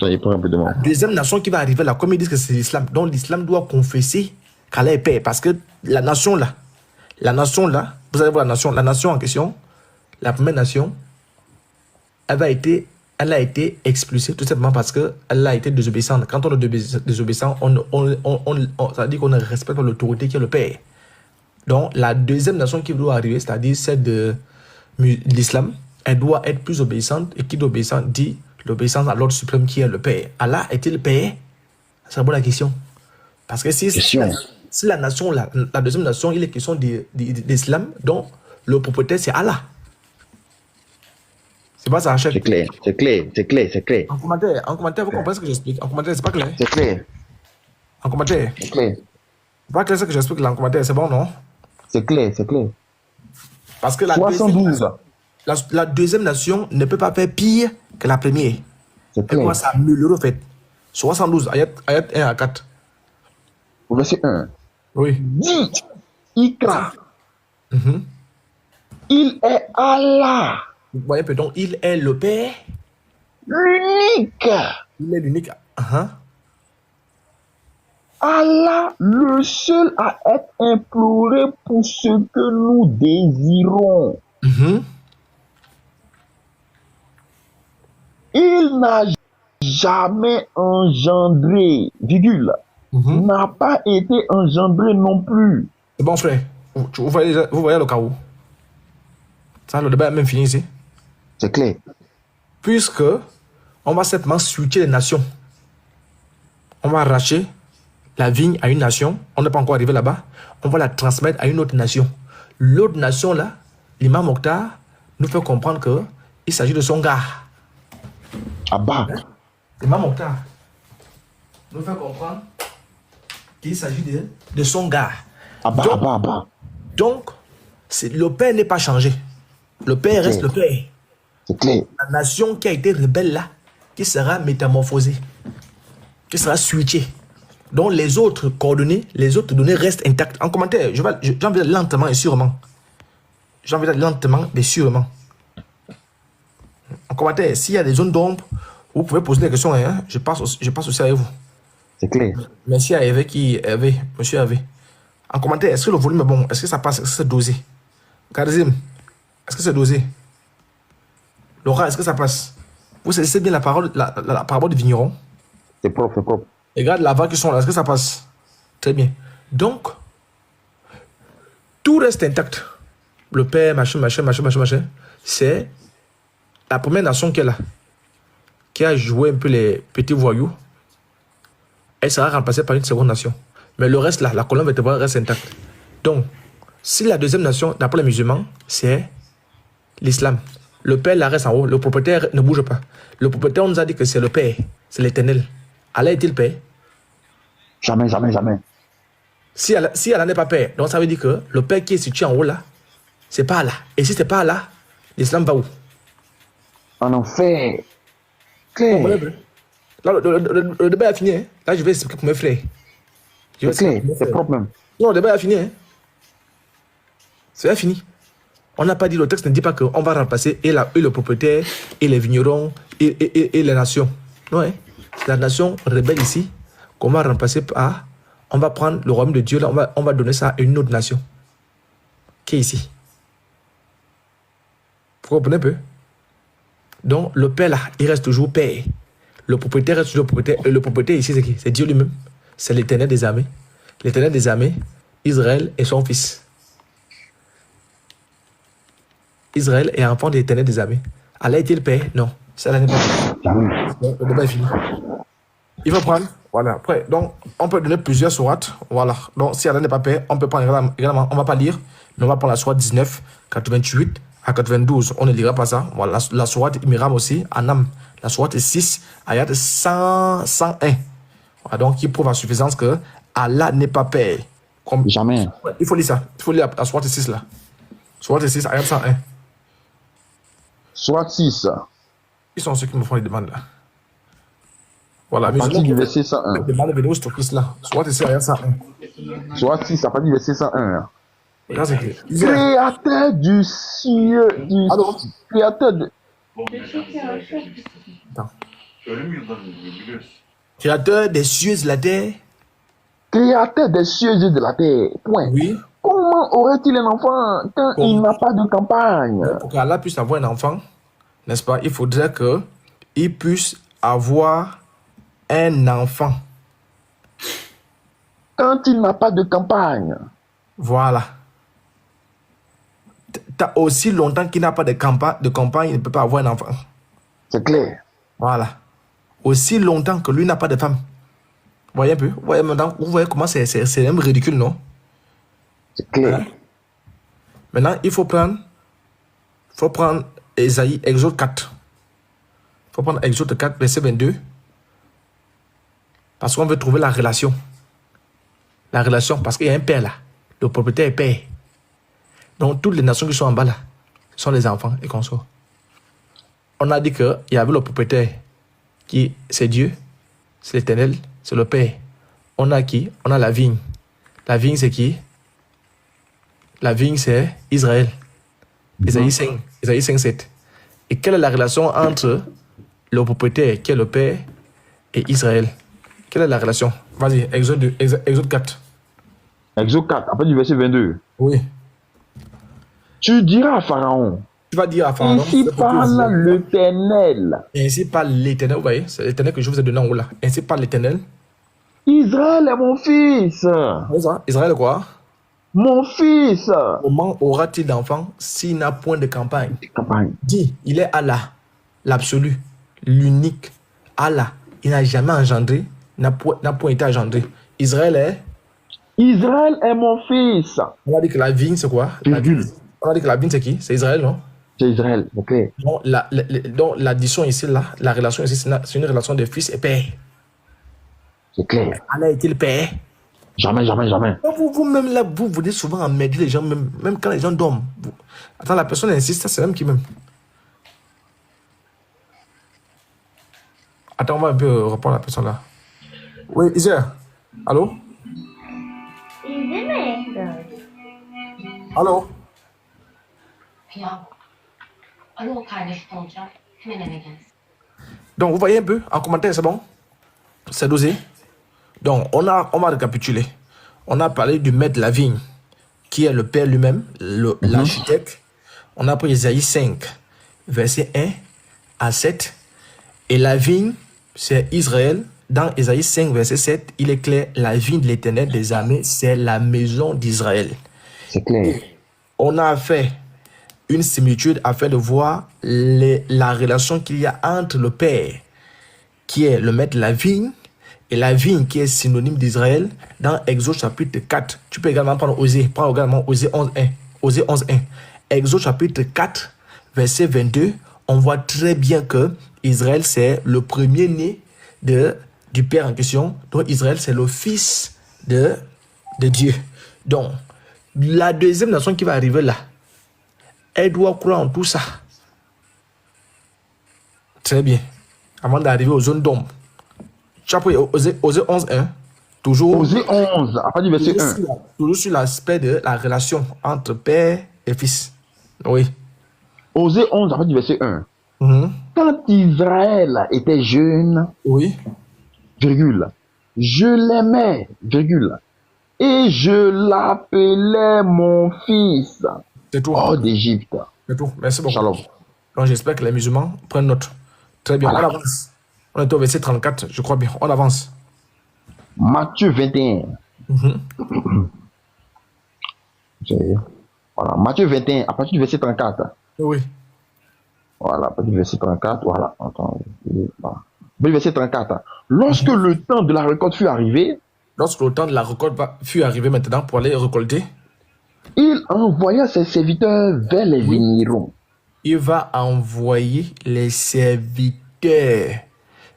La deuxième nation qui va arriver là, comme ils disent que c'est l'islam, donc l'islam doit confesser qu'Allah est Père. Parce que la nation là, vous allez voir la nation en question, la première nation, elle a été expulsée tout simplement parce qu'elle a été désobéissante. Quand on est désobéissant, ça veut dire qu'on ne respecte pas l'autorité qui est le Père. Donc, la deuxième nation qui doit arriver, c'est-à-dire celle de l'islam, elle doit être plus obéissante. Et qui doit obéir dit l'obéissance à l'ordre suprême qui est le Père. Allah est-il Père? C'est la bonne question. Parce que si la nation, la deuxième nation, il est question d'islam, donc le propriétaire, c'est Allah. C'est pas ça, chef. C'est clair. En commentaire, vous comprenez ce que j'explique? En commentaire, c'est pas clair. C'est clair. En commentaire. C'est clair. C'est pas clair ce que j'explique là en commentaire, c'est bon, non? C'est clair. Parce que 72. la deuxième nation ne peut pas faire pire que la première. C'est clair. Elle doit s'améliorer, en fait. 72, ayat 1 à 4. Au verset 1. Oui. Dit, Ikra. Il est Allah. Vous voyez, donc, il est le Père. L'unique. Il est l'unique. Allah, le seul à être imploré pour ce que nous désirons. Il n'a jamais engendré, n'a pas été engendré non plus. C'est bon, frère. Vous voyez le chaos. Ça, le débat est même fini ici. C'est clair. Puisque on va simplement switcher les nations. On va arracher la vigne à une nation. On n'est pas encore arrivé là-bas. On va la transmettre à une autre nation. L'autre nation, là, l'imam Mokhtar nous fait comprendre qu'il s'agit de son gars. Abba. L'imam Mokhtar nous fait comprendre qu'il s'agit de son gars. Abba. Donc, le père n'est pas changé. Le père reste le père. C'est clair. La nation qui a été rebelle là, qui sera métamorphosée, qui sera switchée. Donc les autres coordonnées, les autres données restent intactes. En commentaire, j'en vais lentement et sûrement. En commentaire, s'il y a des zones d'ombre, vous pouvez poser des questions. Hein? Je passe aussi avec vous. C'est clair. Merci à monsieur Hervé. En commentaire, est-ce que le volume est bon? Est-ce que ça passe? Est-ce que c'est dosé? Karizim, est-ce que c'est dosé? Laura, est-ce que ça passe? Vous saisissez bien la parabole du vigneron? C'est propre. Et regarde la vague qui sont là, est-ce que ça passe? Très bien. Donc, tout reste intact. Le père, machin. C'est la première nation qui est là, qui a joué un peu les petits voyous. Elle sera remplacée par une seconde nation. Mais le reste là, la colonne vertébrale reste intacte. Donc, si la deuxième nation, d'après les musulmans, c'est l'islam. Le père là reste en haut, le propriétaire ne bouge pas. Le propriétaire, on nous a dit que c'est le père, c'est l'éternel. Allah est-il père? Jamais. Si Allah n'est pas père, donc ça veut dire que le père qui est situé en haut là, c'est pas Allah. Et si c'est pas Allah, l'islam va où? En enfer. Clair. Là, le débat est fini. Hein? Là, je vais expliquer pour mes frères. C'est clair, c'est propre même. Non, le débat est fini. Hein? C'est fini. On n'a pas dit, le texte ne dit pas qu'on va remplacer et le propriétaire, et les vignerons, et les nations. Non, hein? La nation rebelle ici, qu'on va remplacer par... On va prendre le royaume de Dieu, là, on va donner ça à une autre nation. Qui est ici? Vous comprenez un peu? Donc, le père là, il reste toujours père. Le propriétaire reste toujours propriétaire. Et le propriétaire ici, c'est qui? C'est Dieu lui-même. C'est l'éternel des armées. L'éternel des armées, Israël est son fils. Israël est enfant de l'éternel des armées. Allah est-il père? Non. Ça n'est pas. Le débat est fini. Il faut prendre. Voilà. Après, donc, on peut donner plusieurs sourates. Voilà. Donc, si Allah n'est pas père, on peut prendre également. On ne va pas lire, mais on va prendre la sourate 19, 88 à 92. On ne lira pas ça. Voilà. La sourate Miram aussi, Anam. La sourate 6, ayat 101. Voilà. Donc, qui prouve à suffisance que Allah n'est pas père. Jamais. Il faut lire ça. Il faut lire la sourate 6 là. Sourate 6, ayat 101. Sourate 6. Ils sont ceux qui me font les demandes là. Voilà. À partir du verset 101. Demande vidéo stockiste là. Sourate 6, ayat 101. Sourate 6, à partir du verset 101. Regarde, c'est clair. Créateur du ciel, créateur de... Attends. Créateur des cieux et de la terre. Créateur des cieux et de la terre. Point. Oui. Comment aurait-il un enfant quand il n'a pas de campagne? Pour qu'Allah puisse avoir un enfant, n'est-ce pas, il faudrait qu'il puisse avoir un enfant. Quand il n'a pas de campagne. Voilà. Aussi longtemps qu'il n'a pas de campagne, il ne peut pas avoir un enfant. C'est clair. Voilà. Aussi longtemps que lui n'a pas de femme. Vous voyez un peu? Vous voyez comment c'est même ridicule, non? C'est clair. Maintenant, il faut prendre Exode 4. Il faut prendre Exode 4, verset 22. Parce qu'on veut trouver la relation. La relation, parce qu'il y a un père là. Le propriétaire est père. Donc, toutes les nations qui sont en bas là, ce sont les enfants et consorts. On a dit qu'il y avait le propriétaire qui, c'est Dieu, c'est l'Éternel, c'est le Père. On a qui? On a la vigne. La vigne, c'est qui? La vigne, c'est Israël. Isaïe 5, 7. Et quelle est la relation entre le propriétaire, qui est le Père, et Israël? Quelle est la relation? Vas-y, Exode 4. Exode 4, après du verset 22. Oui. Tu diras à Pharaon. Tu vas dire à Pharaon. Ainsi parle l'Éternel. Ainsi parle l'Éternel. Vous voyez, c'est l'Éternel que je vous ai donné en haut là. Ainsi parle l'Éternel. Israël est mon fils. Israël quoi? Mon fils. Comment aura-t-il d'enfant s'il n'a point de campagne? Dis, il est Allah, l'absolu, l'unique. Allah, il n'a jamais engendré, n'a point été engendré. Israël est mon fils. On a dit que la vigne, c'est quoi? On a dit que la vigne, c'est qui? C'est Israël, non? C'est Israël, ok. Donc, l'addition ici, là, la relation ici, c'est une relation de fils et père. C'est clair. Allah est-il père? Jamais. Vous-même là, vous dites souvent emmerder les gens, même quand les gens dorment. Attends, la personne insiste, c'est même qui m'aime. Attends, on va un peu répondre à la personne là. Oui, Isère. Allô? Allô? Donc, vous voyez un peu, en commentaire, c'est bon? C'est dosé? Donc, on va récapituler. On a parlé du maître de la vigne, qui est le Père lui-même, l'architecte. On a pris Isaïe 5, verset 1 à 7. Et la vigne, c'est Israël. Dans Isaïe 5, verset 7, il est clair, la vigne de l'Éternel des armées, c'est la maison d'Israël. C'est clair. Et on a fait une similitude afin de voir la relation qu'il y a entre le Père, qui est le maître de la vigne, et la vigne qui est synonyme d'Israël dans Exode chapitre 4. Tu peux également prendre Osée. Prends également Osée 11.1. Osée 11.1. Exode chapitre 4, verset 22. On voit très bien que Israël, c'est le premier-né du Père en question. Donc Israël, c'est le fils de Dieu. Donc, la deuxième nation qui va arriver là, elle doit croire en tout ça. Très bien. Avant d'arriver aux zones d'ombre. Tu as pris Osée 11.1. Toujours. Osée 11, après du verset 1. Toujours sur l'aspect de la relation entre père et fils. Oui. Osée 11, après du verset 1. Quand Israël était jeune, oui, virgule, je l'aimais, virgule, et je l'appelais mon fils. C'est tout. Hors d'Égypte. C'est tout. Merci beaucoup. Shalom. Donc j'espère que les musulmans prennent note. Très bien. Voilà. On avance. On est au verset 34, je crois bien. On avance. Matthieu 21. Voilà. Matthieu 21, à partir du verset 34. Oui. Voilà, à partir du verset 34. Voilà. Attends. Voilà. Verset 34. Lorsque le temps de la récolte fut arrivé. Lorsque le temps de la récolte fut arrivé maintenant pour aller récolter. Il envoya ses serviteurs vers les vignerons. Il va envoyer les serviteurs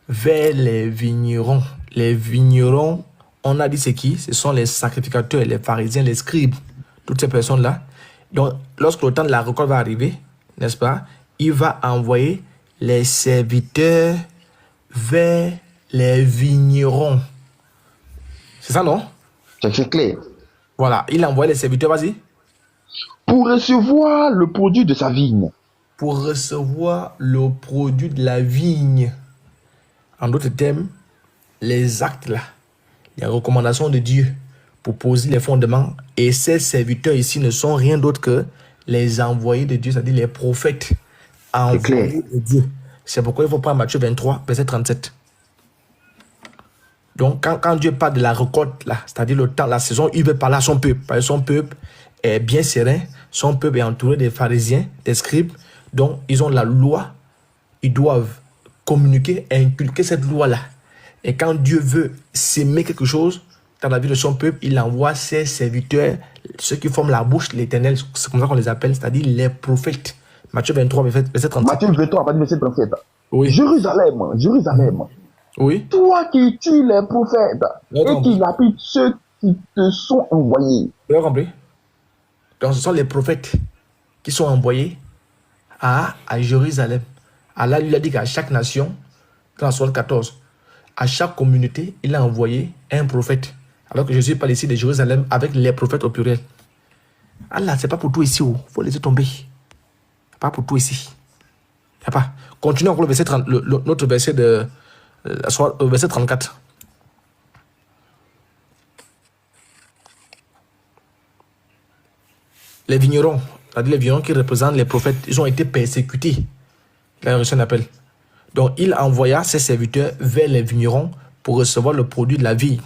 vers les vignerons. Les vignerons, on a dit c'est qui? Ce sont les sacrificateurs, les pharisiens, les scribes, toutes ces personnes-là. Donc, lorsque le temps de la récolte va arriver, n'est-ce pas? Il va envoyer les serviteurs vers les vignerons. C'est ça, non? C'est clair. Voilà, il envoie les serviteurs, vas-y. Pour recevoir le produit de sa vigne. Pour recevoir le produit de la vigne. En d'autres termes, les actes là, les recommandations de Dieu pour poser les fondements. Et ces serviteurs ici ne sont rien d'autre que les envoyés de Dieu, c'est-à-dire les prophètes envoyés de Dieu. C'est pourquoi il faut prendre Matthieu 23, verset 37. Donc, quand Dieu parle de la récolte, là, c'est-à-dire le temps, la saison, il veut parler à son peuple. Parce que son peuple est bien serein, son peuple est entouré des pharisiens, des scribes, donc ils ont la loi, ils doivent communiquer et inculquer cette loi-là. Et quand Dieu veut s'aimer quelque chose dans la vie de son peuple, il envoie ses serviteurs, ceux qui forment la bouche de l'Éternel, c'est comme ça qu'on les appelle, c'est-à-dire les prophètes. Matthieu 23, verset 37. Matthieu 23, à partir du verset 37. Oui. Jérusalem. Oui. Toi qui tues les prophètes et qui lapides ceux qui te sont envoyés. Vous avez compris? Donc ce sont les prophètes qui sont envoyés à Jérusalem. Allah lui a dit qu'à chaque nation, dans la sourate 14, à chaque communauté, il a envoyé un prophète. Alors que Jésus parle ici de Jérusalem avec les prophètes au pluriel. Allah, c'est pas pour tout ici. Il faut laisser tomber. Pas pour tout ici. Y a pas. Continuons encore le verset 30, notre verset de verset 34. Les vignerons, c'est-à-dire les vignerons qui représentent les prophètes, ils ont été persécutés. Il a reçu un appel. Donc, il envoya ses serviteurs vers les vignerons pour recevoir le produit de la vie.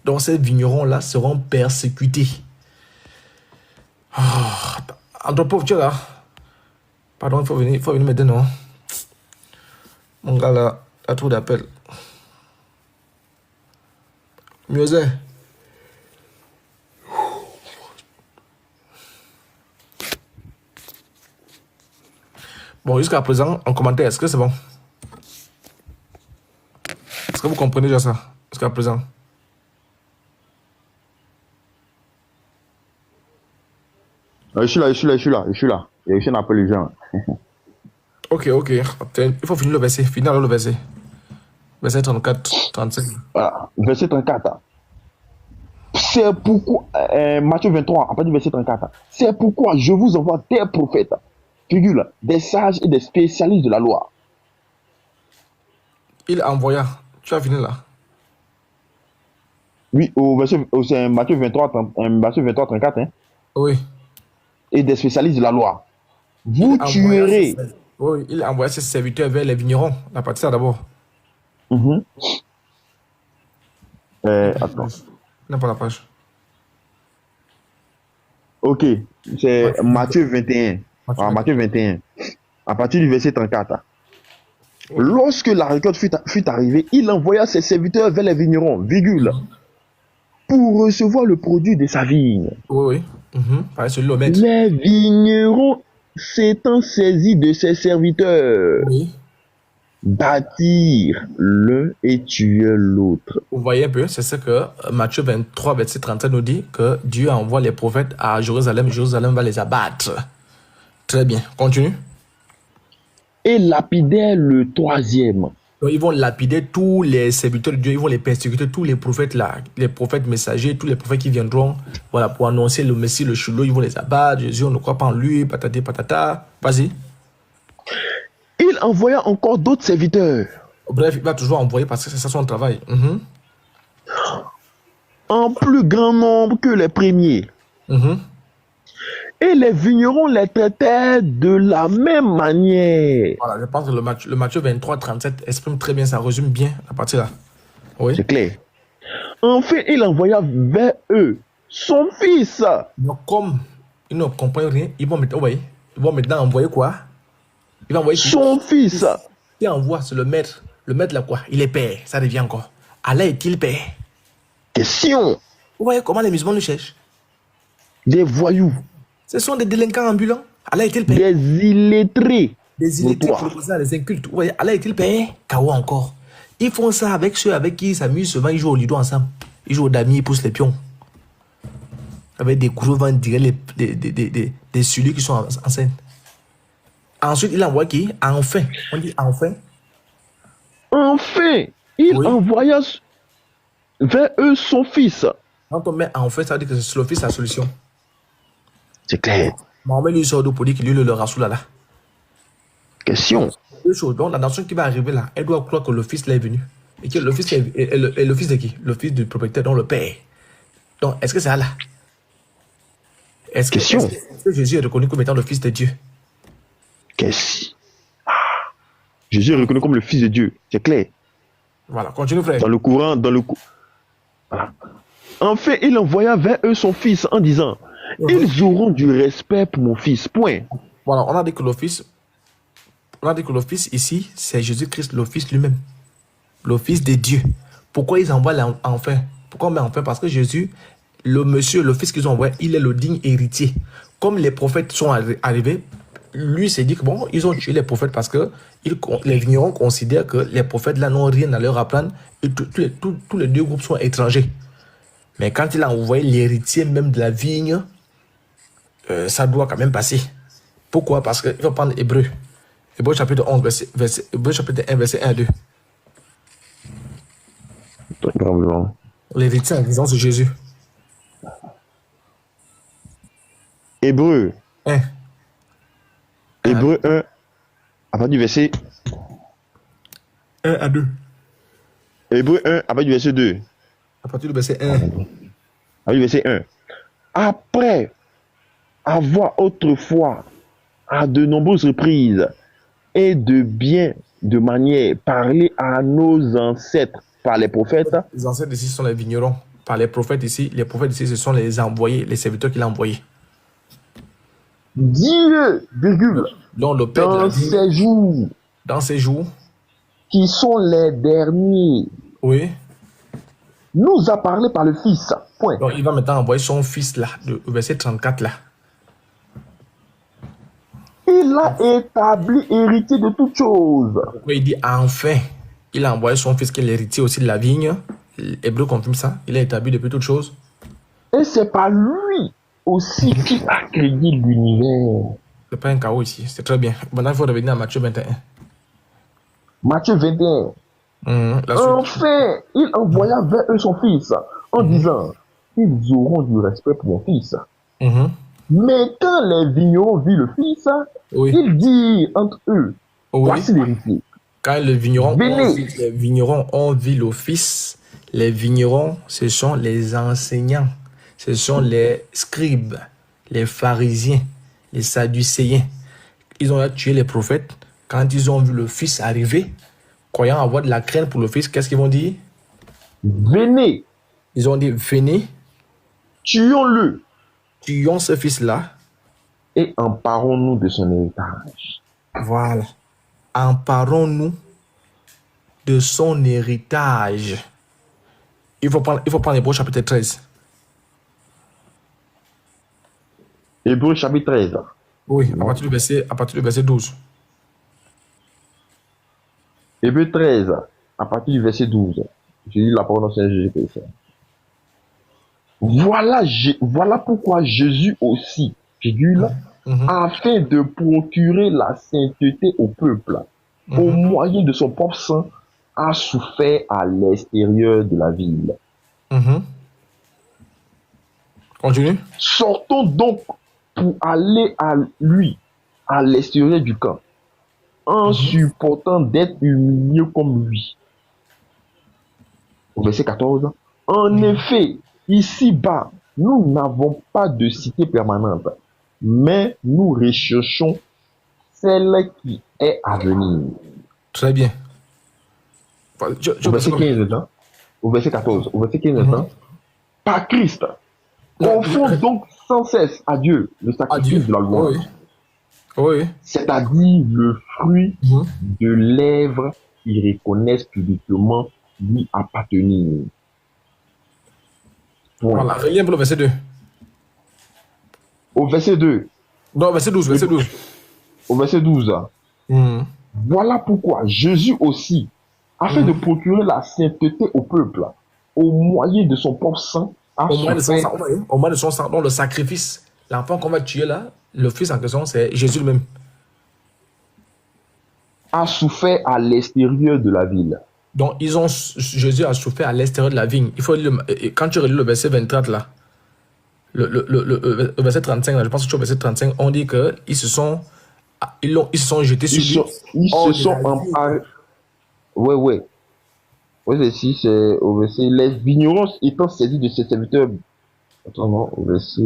Donc, ces vignerons-là seront persécutés. Oh, entre pauvres, tu es là. Pardon, il faut venir maintenant. Mon gars là, a trop d'appels. Mieux est. Bon, jusqu'à présent, en commentaire, est-ce que c'est bon? Est-ce que vous comprenez déjà ça? Jusqu'à présent? Je suis là. Il y a eu un appel les gens. Ok. Il faut finir le verset. Finir le verset. Verset 34, 35. Voilà. Verset 34. C'est pourquoi, Matthieu 23, à partir du verset 34. C'est pourquoi je vous envoie des prophètes, des sages et des spécialistes de la loi. Il envoya. Tu as fini là? Oui, c'est Matthieu 23, 34. Hein? Oui. Et des spécialistes de la loi. Vous tuerez. Oui, il envoya ses serviteurs vers les vignerons. La partie ça d'abord. Attends. Non, pas la page. Ok, c'est Matthieu 21. Matthieu 21. À partir du verset 34. Lorsque la récolte fut arrivée, il envoya ses serviteurs vers les vignerons, pour recevoir le produit de sa vigne. Oui. Les vignerons s'étant saisis de ses serviteurs, battirent l'un et tuèrent l'autre. Vous voyez un peu, c'est ce que Matthieu 23, verset 37 nous dit, que Dieu envoie les prophètes à Jérusalem, Jérusalem va les abattre. Très bien, continue. Et lapidèrent le troisième. Donc, ils vont lapider tous les serviteurs de Dieu, ils vont les persécuter, tous les prophètes là, les prophètes messagers, tous les prophètes qui viendront, voilà, pour annoncer le Messie, le Chulot, ils vont les abattre. Jésus, on ne croit pas en lui, patati patata. Vas-y. Il envoya encore d'autres serviteurs. Bref, il va toujours envoyer parce que c'est ça son travail. En plus grand nombre que les premiers. Et les vignerons les traitaient de la même manière. Voilà, je pense que le Matthieu 23, 37 exprime très bien, ça résume bien la partie là. Oui. C'est clair. Enfin, il envoya vers eux son fils. Donc, comme ils ne comprennent rien, ils vont maintenant envoyer quoi? Il va envoyer son fils. Il envoie, c'est le maître. Le maître là quoi? Il est père, ça devient encore. Allah est-il père? Question. Vous voyez comment les musulmans le cherchent? Des voyous. Ce sont des délinquants ambulants. Allah est-il père? Des illettrés. Des illettrés proposés à des incultes. Vous voyez, Allah est-il père? K.O. encore. Ils font ça avec ceux avec qui ils s'amusent souvent. Ils jouent au lido ensemble. Ils jouent au damier, ils poussent les pions. Avec des couteaux, on dirait des sulus qui sont enceintes. Ensuite, il envoie qui? Enfin. On dit enfin. Enfin, il envoya vers eux son fils. Quand on met enfin, ça veut dire que c'est le fils la solution. C'est clair. Mohamed lui sort de pour dire qu'il lui le rasoul là. Question. Deux choses. Donc, la nation qui va arriver là, elle doit croire que le fils là est venu. Et que le fils est le fils de qui? Le fils du propriétaire, donc le père. Donc, est-ce que c'est Allah? Est-ce que Jésus est reconnu comme étant le fils de Dieu? Qu'est-ce? Jésus est reconnu comme le fils de Dieu. C'est clair. Voilà, continue frère. Dans le courant, voilà. Enfin, il envoya vers eux son fils en disant: Ils auront du respect pour mon fils. Point. Voilà, on a dit que le Fils ici, c'est Jésus-Christ, le Fils lui-même. Le Fils de Dieu. Pourquoi ils envoient l'enfant? Pourquoi on met enfant? Parce que Jésus, le Fils qu'ils ont envoyé, il est le digne héritier. Comme les prophètes sont arrivés, lui s'est dit que bon, ils ont tué les prophètes parce que les vignerons considèrent que les prophètes là n'ont rien à leur apprendre et tous les deux groupes sont étrangers. Mais quand il a envoyé l'héritier même de la vigne, ça doit quand même passer. Pourquoi? Parce qu'il faut prendre Hébreu. Hébreu chapitre 11, Hébreu chapitre 1, verset 1 à 2. L'héritier en disant c'est Jésus. Hébreu. 1. Hébreu 1, à partir du verset 1 à 2. Hébreu 1, à partir du verset 2. À partir du verset 1. À partir du verset 1. Après avoir autrefois, à de nombreuses reprises, et de manière parlé à nos ancêtres par les prophètes. Les ancêtres ici sont les vignerons. Par les prophètes ici, ce sont les envoyés, les serviteurs qu'il a envoyés. Dieu, virgule, Donc le Père dans ces jours, qui sont les derniers, oui, nous a parlé par le Fils. Point. Donc il va maintenant envoyer son Fils là, le verset 34 là. Il a établi héritier de toutes choses. Il dit enfin, il a envoyé son Fils qui est l'héritier aussi de la vigne. L'Hébreu confirme ça. Il a établi depuis toutes choses. Et c'est par lui aussi qu'il a créé l'univers. C'est pas un chaos ici, c'est très bien. Maintenant, il faut revenir à Matthieu 21. Matthieu 21. Enfin, il envoya vers eux son Fils en disant, ils auront du respect pour mon Fils. Mais quand les vignerons virent le Fils, ils dirent entre eux, voici l'héritier. Quand les vignerons ont vu le Fils, les vignerons, ce sont les enseignants, ce sont les scribes, les pharisiens, les sadducéens. Ils ont tué les prophètes. Quand ils ont vu le Fils arriver, croyant avoir de la crainte pour le Fils, qu'est-ce qu'ils vont dire? Venez. Ils ont dit, venez. Tuons-le. Tuons ce Fils-là. Et emparons-nous de son héritage. Voilà. Emparons-nous de son héritage. Il faut prendre Hébreu chapitre 13. Hébreu chapitre 13. Oui, à partir du verset 12. Hébreu 13, à partir du verset 12. Je lis la parole de Seigneur Jésus-Christ. Voilà pourquoi Jésus aussi, afin de procurer la sainteté au peuple, au moyen de son propre sang, a souffert à l'extérieur de la ville. Continue. Sortons donc pour aller à lui, à l'extérieur du camp, en supportant d'être humilié comme lui. Au verset 14. En effet, ici-bas, nous n'avons pas de cité permanente, mais nous recherchons celle qui est à venir. Très bien. Au verset 15, au verset 14, au verset 15, par Christ, confond donc sans cesse à Dieu le sacrifice de la loi. Oui. C'est-à-dire le fruit de lèvres qui reconnaissent publiquement lui appartenir. Voilà, relis un peu le verset 2. Au verset 2. Non, verset 12, verset 12. Au verset 12. Voilà pourquoi Jésus aussi, afin de procurer la sainteté au peuple, au moyen de son propre sang, au moyen de son sang, donc le sacrifice. L'enfant qu'on va tuer là, le Fils en question, c'est Jésus lui-même. A souffert à l'extérieur de la ville. Donc, Jésus a souffert à l'extérieur de la vigne. Il faut quand tu relis le verset 24 là, le verset 35 là, je pense que tu au verset 35, on dit qu'ils se sont jetés sur lui. Ils se sont emparés. Ouais, ici, c'est au verset. Les vignerons étant saisis de ses serviteurs. Attends, au verset.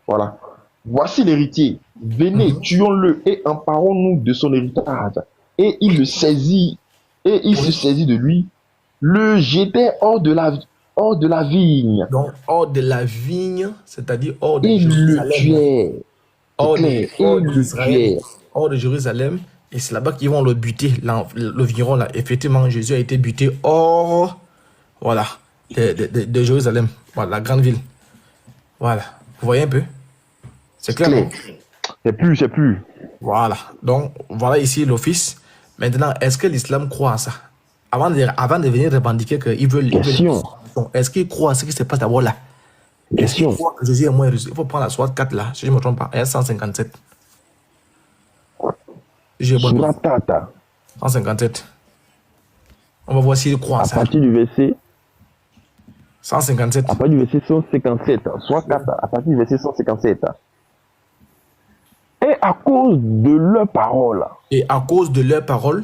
Voilà. Voici l'héritier. Venez, tuons-le et emparons-nous de son héritage. Et il le saisit. Et il se saisit de lui, le jetait hors de la hors de la vigne. Donc, hors de la vigne, c'est-à-dire hors de Et le Jérusalem. tuait. Hors Et le d'Israël, tuait. hors de Jérusalem. Et c'est là-bas qu'ils vont le buter, le vigneron là. Effectivement, Jésus a été buté hors, voilà, de Jérusalem. Voilà, la grande ville. Voilà. Vous voyez un peu? C'est clair, non? C'est plus. Voilà. Donc, voilà ici l'office. Maintenant, est-ce que l'islam croit à ça? Avant de venir revendiquer qu'ils veulent... Question. Est-ce qu'ils croient à ce qui se passe d'abord là? Question. Est-ce qu'ils croient que Jésus est mort et ressuscité? Il faut prendre la sourate 4 là, si je ne me trompe pas. Et 157. J'ai bon. Surat 4. 157. On va voir s'ils croient à À ça. partir du verset 157. À partir du verset 157, soit 4, à partir du verset 157. Et à cause de leur parole, Et à cause de leurs paroles,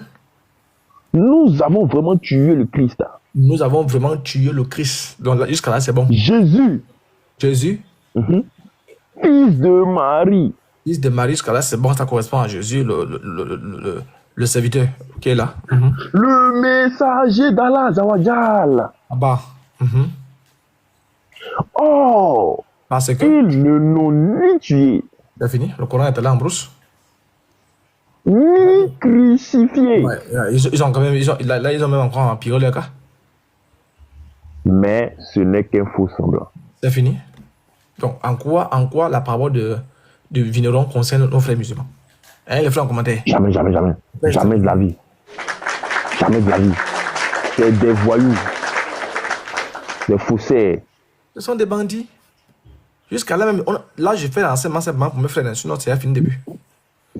nous avons vraiment tué le Christ. nous avons vraiment tué le Christ. Donc là, jusqu'à là, c'est bon. Jésus, Jésus, fils de Marie, fils de Marie, jusqu'à là, c'est bon, ça correspond à Jésus, le serviteur qui est là. le messager d'Allah Zawajal. Ah bah. Oh, Parce que, ils ne l'ont ni tué, c'est fini, le Coran est là en brousse. ni crucifié, Ouais, ils ont quand même, là, ils ont même encore empiré le cas. mais ce n'est qu'un faux semblant. C'est fini. Donc, en quoi la parole de vigneron concerne nos frères musulmans? Hein, les frères en commentaire. Jamais, jamais, jamais. Jamais de la vie. Jamais de la vie. C'est des voyous, des faussaires. Ce sont des bandits. Jusqu'à là même, là, j'ai fait l'enseignement simplement pour mes frères, sinon c'est fini début.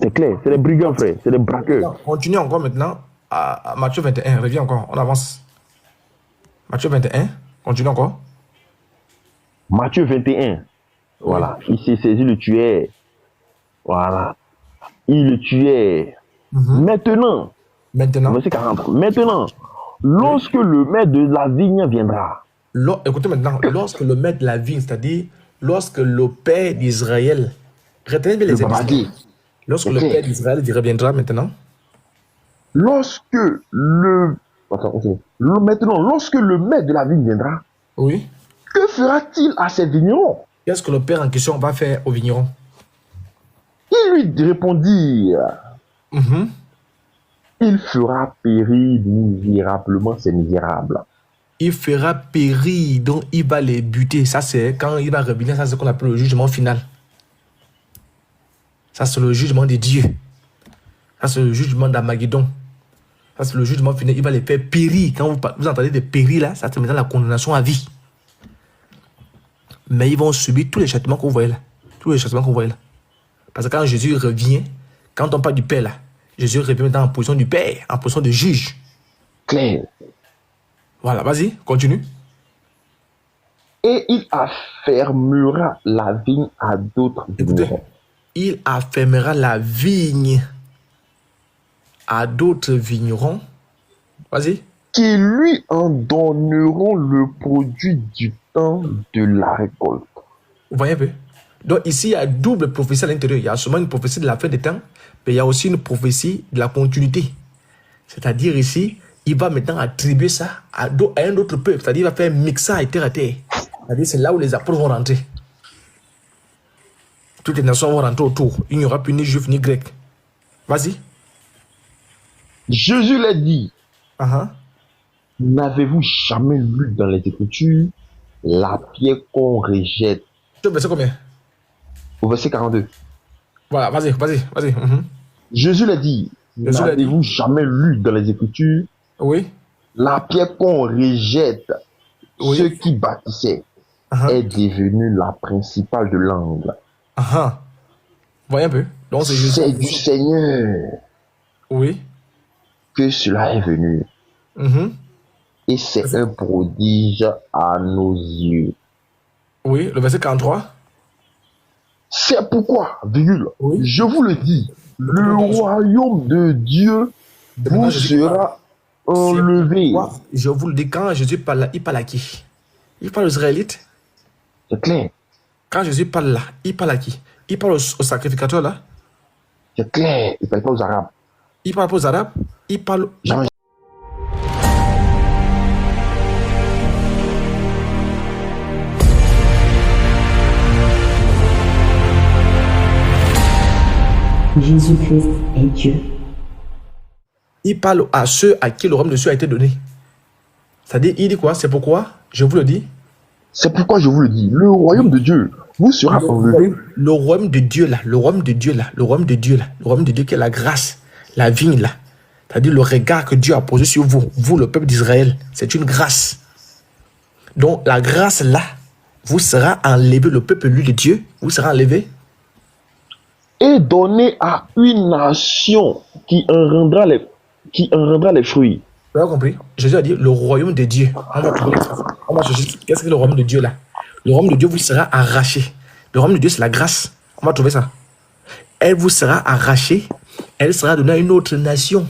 C'est clair, c'est des brigands, frère. C'est des braqueurs. Continue encore maintenant à Matthieu 21. Reviens encore, on avance. Matthieu 21, continue encore. Matthieu 21. Voilà. Il s'est saisi le tueur. Voilà. Il le tuait. Maintenant, Maintenant, verset 40. Maintenant, lorsque le maître de la vigne viendra, écoutez maintenant, lorsque le maître de la vigne, c'est-à-dire lorsque le père d'Israël, retenez bien les babadi. épisodes. Lorsque Ok. le père d'Israël reviendra maintenant, Lorsque le... Attends, ok. Maintenant, lorsque le maître de la vigne viendra, oui, que fera-t-il à ces vignerons? qu'est-ce que le père en question va faire au vigneron? Ils lui répondirent, il fera périr misérablement ces misérables. Il fera périr, donc il va les buter. Ça, c'est quand il va revenir, ça, c'est ce qu'on appelle le jugement final. Ça, c'est le jugement de Dieu. Ça, c'est le jugement d'Armageddon. Ça, c'est le jugement final. Il va les faire périr. Quand vous entendez de périr, là, ça, c'est maintenant la condamnation à vie. Mais ils vont subir tous les châtiments que vous voyez là. Tous les châtiments que vous voyez là. Parce que quand Jésus revient, quand on parle du Père là, Jésus revient maintenant en position du Père, en position de juge. Clair. Voilà, vas-y, continue. Et il affermera la vigne à d'autres Écoutez, vignerons. il affermera la vigne à d'autres vignerons. Vas-y. Qui lui en donneront le produit du temps de la récolte. Vous voyez un peu? Donc ici, il y a double prophétie à l'intérieur. Il y a seulement une prophétie de la fin des temps, mais il y a aussi une prophétie de la continuité. C'est-à-dire ici, il va maintenant attribuer ça à un autre peuple. C'est-à-dire il va faire un mixage terre à terre. C'est-à-dire c'est là où les apôtres vont rentrer. Toutes les nations vont rentrer autour. Il n'y aura plus ni juif ni grec. Vas-y. Jésus l'a dit. N'avez-vous jamais lu dans les Écritures la pierre qu'on rejette? Tu veux verser combien? Au verset 42. Voilà, vas-y. Jésus l'a dit. Jésus l'a dit. N'avez-vous jamais lu dans les Écritures Oui. la pierre qu'on rejette, Oui. ceux qui bâtissaient, est devenue la principale de l'angle. Voyez un peu. Donc c'est Jésus. C'est du Seigneur Oui. que cela est venu. Et c'est un prodige à nos yeux. Oui, le verset 43. C'est pourquoi, virgule, Oui. je vous le dis, le royaume de Dieu vous sera enlevé. Je vous le dis, quand Jésus parle là, il parle à qui? Il parle aux Israélites. C'est clair. Quand Jésus parle là, il parle à qui? Il parle aux sacrificateurs là. C'est clair. Il ne parle pas aux Arabes. Il parle pas aux Arabes. Il parle... Jamais. Jésus-Christ est Dieu. Il parle à ceux à qui le royaume de Dieu a été donné. C'est-à-dire, il dit quoi? C'est pourquoi, je vous le dis. C'est pourquoi je vous le dis, le royaume de Dieu vous sera enlevé. Le royaume de Dieu là, le royaume de Dieu là, le royaume de Dieu là, le royaume de Dieu qui est la grâce, la vigne là. C'est-à-dire le regard que Dieu a posé sur vous, vous le peuple d'Israël, c'est une grâce. Donc la grâce là, vous sera enlevé, le peuple élu de Dieu, vous sera enlevé. Et donné à une nation qui en rendra les fruits. Vous avez compris? Jésus a dit le royaume de Dieu. On va chercher, qu'est-ce que le royaume de Dieu là? Le royaume de Dieu vous sera arraché. Le royaume de Dieu, c'est la grâce. On va trouver ça. Elle vous sera arrachée. Elle sera donnée à une autre nation.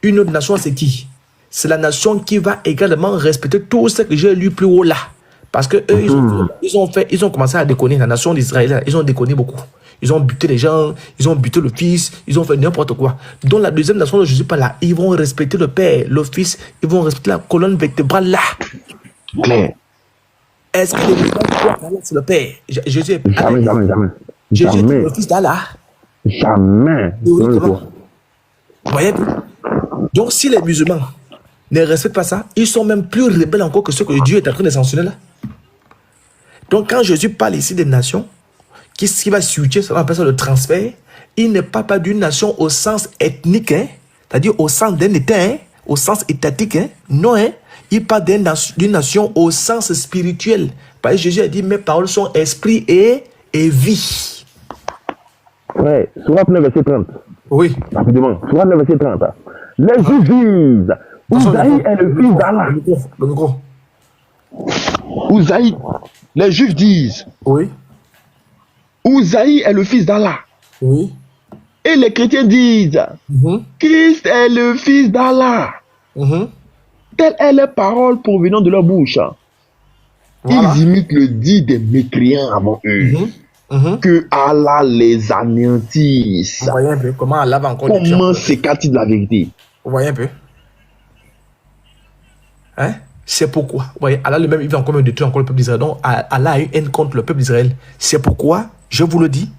Une autre nation, c'est qui? C'est la nation qui va également respecter tout ce que j'ai lu plus haut là. Parce que eux, ils ont commencé à déconner. La nation d'Israël, ils ont déconné beaucoup. Ils ont buté les gens, ils ont buté le fils, ils ont fait n'importe quoi. Donc la deuxième nation de Jésus pas là, ils vont respecter le Père, le Fils, ils vont respecter la colonne vertébrale là. Claire. Est-ce que les musulmans c'est le Père? Jésus est Jamais. Jésus est le Fils d'Allah. Jamais. Vous voyez? Donc si les musulmans ne respectent pas ça, ils sont même plus rebelles encore que ceux que Dieu est en train de sanctionner là. Donc quand Jésus parle ici des nations, qu'est-ce qui va switcher? Ça va appeler ça le transfert. Il ne parle pas d'une nation au sens ethnique, hein? C'est-à-dire au sens d'un État, hein? Au sens étatique. Hein? Non, hein? Il parle d'une nation au sens spirituel. Parce que Jésus a dit, mes paroles sont esprit et vie. Ouais, Sourate 9, verset 30. Oui. Rapidement, Sourate 9, verset 30. Les Juifs disent, Ouzaï est le fils d'Allah. Le micro. Ouzaï, les Juifs disent, Oui. Ouzaï est le fils d'Allah. Oui. Et les chrétiens disent, Christ est le fils d'Allah. Telle est la parole provenant de leur bouche. Voilà. Ils imitent le dit des mécréants avant eux. Que Allah les anéantisse. Vous voyez un peu comment Allah va encore... Comment s'écarte-t-il de la vérité? Vous voyez un peu? Hein? C'est pourquoi. Vous voyez, Allah lui-même, il va encore me détruire encore le peuple d'Israël. Donc, Allah a eu haine contre le peuple d'Israël. C'est pourquoi, je vous le dis,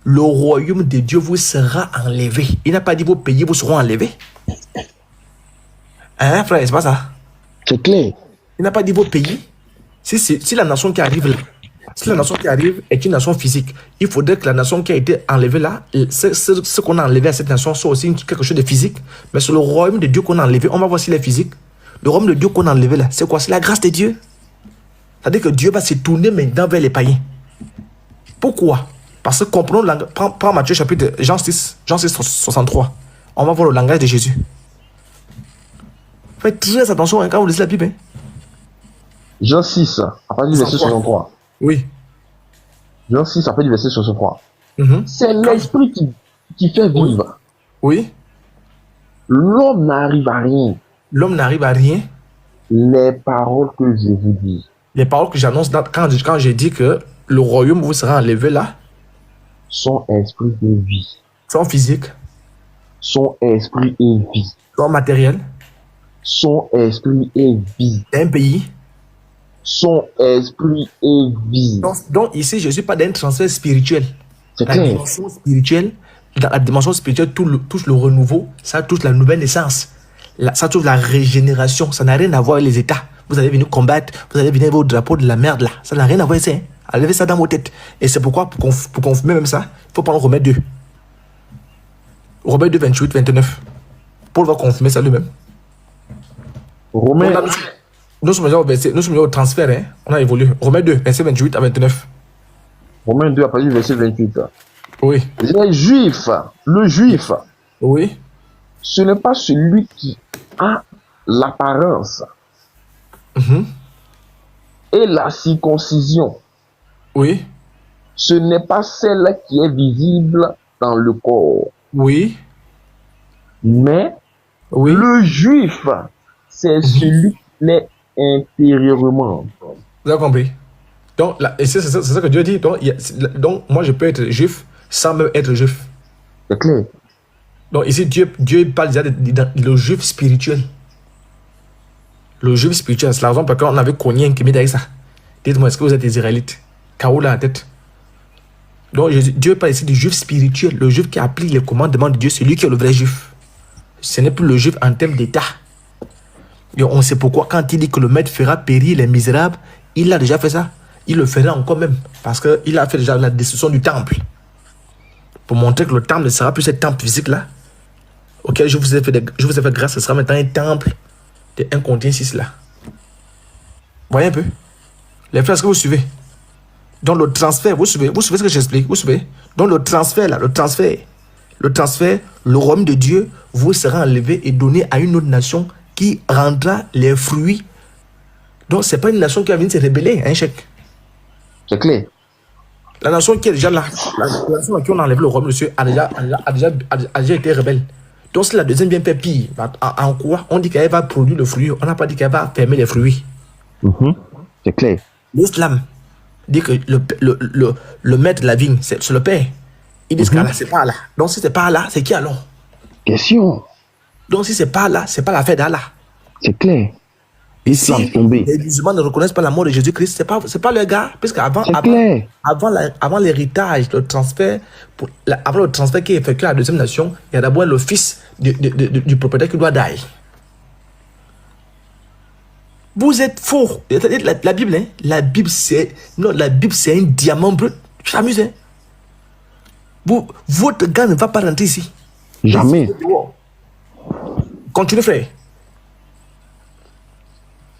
le royaume de Dieu vous sera enlevé. Il n'a pas dit vos pays vous seront enlevés. Hein, frère, c'est pas ça? C'est clair. Il n'a pas dit vos pays. Si la nation qui arrive là, si la nation qui arrive est une nation physique, il faudrait que la nation qui a été enlevée là, ce qu'on a enlevé à cette nation, soit aussi quelque chose de physique. Mais sur le royaume de Dieu qu'on a enlevé, on va voir s'il est physique. Le royaume de Dieu qu'on a enlevé là, c'est quoi? C'est la grâce de Dieu. C'est-à-dire que Dieu va se tourner maintenant vers les païens. Pourquoi? Parce que comprenons, prends Matthieu chapitre Jean 6 63. On va voir le langage de Jésus. Faites très attention quand vous lisez la Bible. Hein. Jean 6, à partir du verset 63. Oui. Jean 6, à partir du verset 63. C'est l'esprit qui fait vivre. Oui. L'homme n'arrive à rien. L'homme n'arrive à rien. Les paroles que je vous dis. Les paroles que j'annonce quand j'ai dit que le royaume vous sera enlevé là. Son esprit et vie. Son physique. Son esprit et vie. Son matériel. Son esprit et vie. Un pays. Son esprit et vie. Donc ici, je ne suis pas d'un transfert spirituel. C'est La clair. dimension spirituelle, dans la dimension spirituelle, touche le renouveau, ça touche la nouvelle naissance. Ça touche la régénération. Ça n'a rien à voir avec les États. Vous allez venir combattre, vous allez venir avec vos drapeaux de la merde là. Ça n'a rien à voir avec ça. Hein. Enlevez ça dans vos têtes. Et c'est pourquoi, pour confirmer même ça, il faut prendre Romains 2. Romains 2, 28, 29. Paul va confirmer ça lui-même. Romains. Nous sommes déjà au transfert, hein. On a évolué. Romains 2, verset 28 à 29. Romains 2, à partir du verset 28. Oui. Les Juifs, le Juif, Oui. ce n'est pas celui qui a l'apparence et la circoncision. Oui. Ce n'est pas celle qui est visible dans le corps. Oui. Mais Oui. le Juif, c'est celui qui l'est intérieurement. Vous avez compris? Donc, là, et c'est ça que Dieu dit. Donc, moi, je peux être juif sans même être juif. C'est clair. Donc, ici, Dieu parle déjà le juif spirituel. Le juif spirituel, c'est la raison pour laquelle on avait cogné un qui avec ça. Dites-moi, est-ce que vous êtes Israélite? K.O. là la tête. Donc Dieu parle ici du juif spirituel, le juif qui applique les commandements de Dieu, c'est lui qui est le vrai juif. Ce n'est plus le juif en termes d'état. Et on sait pourquoi quand il dit que le maître fera périr les misérables, il a déjà fait ça. Il le fera encore même, parce qu'il a fait déjà la destruction du temple. Pour montrer que le temple ne sera plus ce temple physique-là, auquel je vous ai fait grâce, ce sera maintenant un temple de 1 Corinthiens 6 là. Voyez un peu. Les frères, est-ce que vous suivez? Donc le transfert, vous suivez ce que j'explique, vous suivez? Donc le transfert là, le transfert, le royaume de Dieu vous sera enlevé et donné à une autre nation qui rendra les fruits. Donc c'est pas une nation qui va venir se rebeller, hein, chèque. C'est clair. La nation qui est déjà là, la nation à qui on a enlevé le royaume de Dieu a déjà été rebelle. Donc si la deuxième vient faire pire, en quoi? On dit qu'elle va produire le fruit, on n'a pas dit qu'elle va fermer les fruits. C'est clair. L'islam dit que le maître de la vigne, c'est le père. Ils disent que là, c'est pas là. Donc si c'est pas là, c'est qui alors? Question. Donc si c'est pas là, c'est pas l'affaire d'Allah. C'est clair. Et si les musulmans ne reconnaissent pas la mort de Jésus-Christ, c'est pas le gars. Parce qu'avant l'héritage, le transfert, avant le transfert qui est effectué à la deuxième nation, il y a d'abord le fils du propriétaire qui doit die. Vous êtes faux. La Bible, hein? La Bible, c'est un diamant brut. Tu t'amuses, hein? Votre gars ne va pas rentrer ici. Jamais. Continue, frère.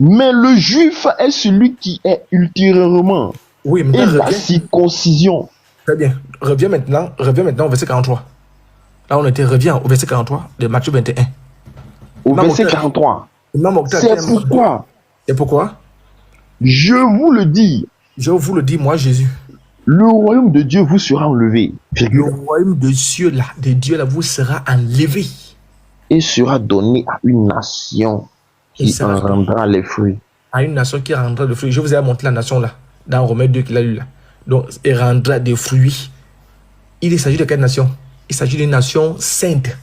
Mais le juif est celui qui est ultérieurement. Oui, et la circoncision. Très bien. Reviens maintenant au verset 43. Là, reviens au verset 43 de Matthieu 21. Au verset 43. C'est pourquoi. Et pourquoi? Je vous le dis. Je vous le dis, moi, Jésus. Le royaume de Dieu vous sera enlevé. Le royaume de Dieu là, vous sera enlevé. Et sera donné à une nation qui en rendra les fruits. À une nation qui rendra des fruits. Je vous ai montré la nation là, dans Romains 2 qu'il a lu là. Donc, il rendra des fruits. Il s'agit de quelle nation? Il s'agit d'une nation sainte.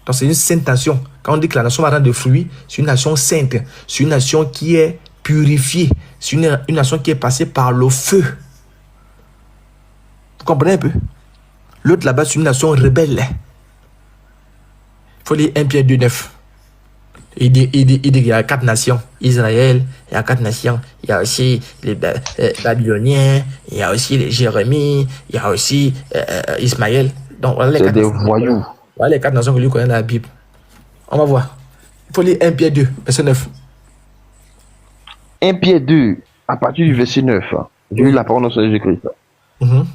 Donc, c'est une sainte nation. Quand on dit que la nation va rendre des fruits, c'est une nation sainte. C'est une nation qui est purifiée. C'est une nation qui est passée par le feu. Vous comprenez un peu? L'autre là-bas, c'est une nation rebelle. Il faut lire 1 Pierre 2, 9. Il dit qu'il y a 4 nations. Israël, il y a 4 nations. Il y a aussi les Babyloniens, il y a aussi les Jérémie, il y a aussi Ismaël. Donc, voilà les 4 nations. C'est des voyous. Voilà les 4 nations que lui connaît dans la Bible. On va voir. Il faut lire 1 Pierre 2, verset 9. 1 Pierre 2, à partir du verset 9. Je lis la parole de Jésus-Christ.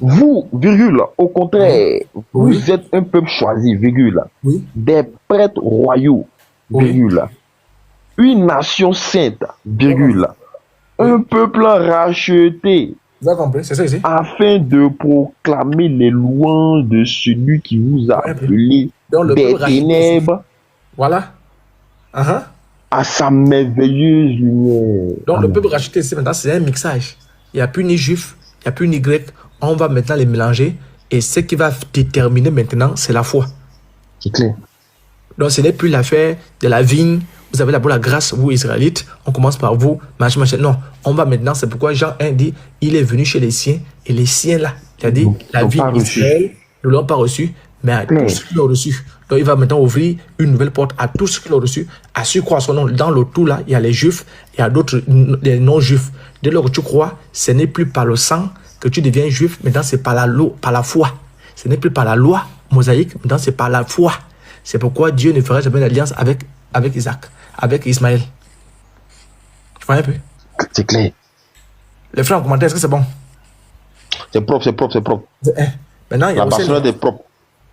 Vous, virgule, au contraire, vous êtes un peuple choisi, virgule, des prêtres royaux, virgule, une nation sainte, virgule, un peuple racheté, vous avez compris, c'est ça ici, afin de proclamer les louanges de celui qui vous a appelé des ténèbres, voilà, à sa merveilleuse lumière. Donc le peuple racheté ici maintenant, c'est un mixage. Il n'y a plus ni juif, il n'y a plus ni grec. On va maintenant les mélanger. Et ce qui va déterminer maintenant, c'est la foi. C'est clair. Donc ce n'est plus l'affaire de la vigne. Vous avez d'abord la grâce, vous Israélites. On commence par vous. Machin. Non, on va maintenant. C'est pourquoi Jean 1 dit, il est venu chez les siens. Et les siens là, c'est-à-dire la vigne d'Israël, ne l'ont pas reçu. Mais à tous ceux qui l'ont reçu. Donc il va maintenant ouvrir une nouvelle porte à tous ceux qui l'ont reçu. À ceux qui croient à son nom. Dans le tout là, il y a les juifs. Il y a d'autres, les non-juifs. Dès lors que tu crois, ce n'est plus par le sang que tu deviens juif, maintenant c'est par la foi. Ce n'est plus par la loi mosaïque, maintenant c'est par la foi. C'est pourquoi Dieu ne fera jamais d'alliance avec Isaac, avec Ismaël. Tu vois un peu? C'est clair. Les frères en commentaire, est-ce que c'est bon? C'est propre. Maintenant, il y a la bâtonne est propre.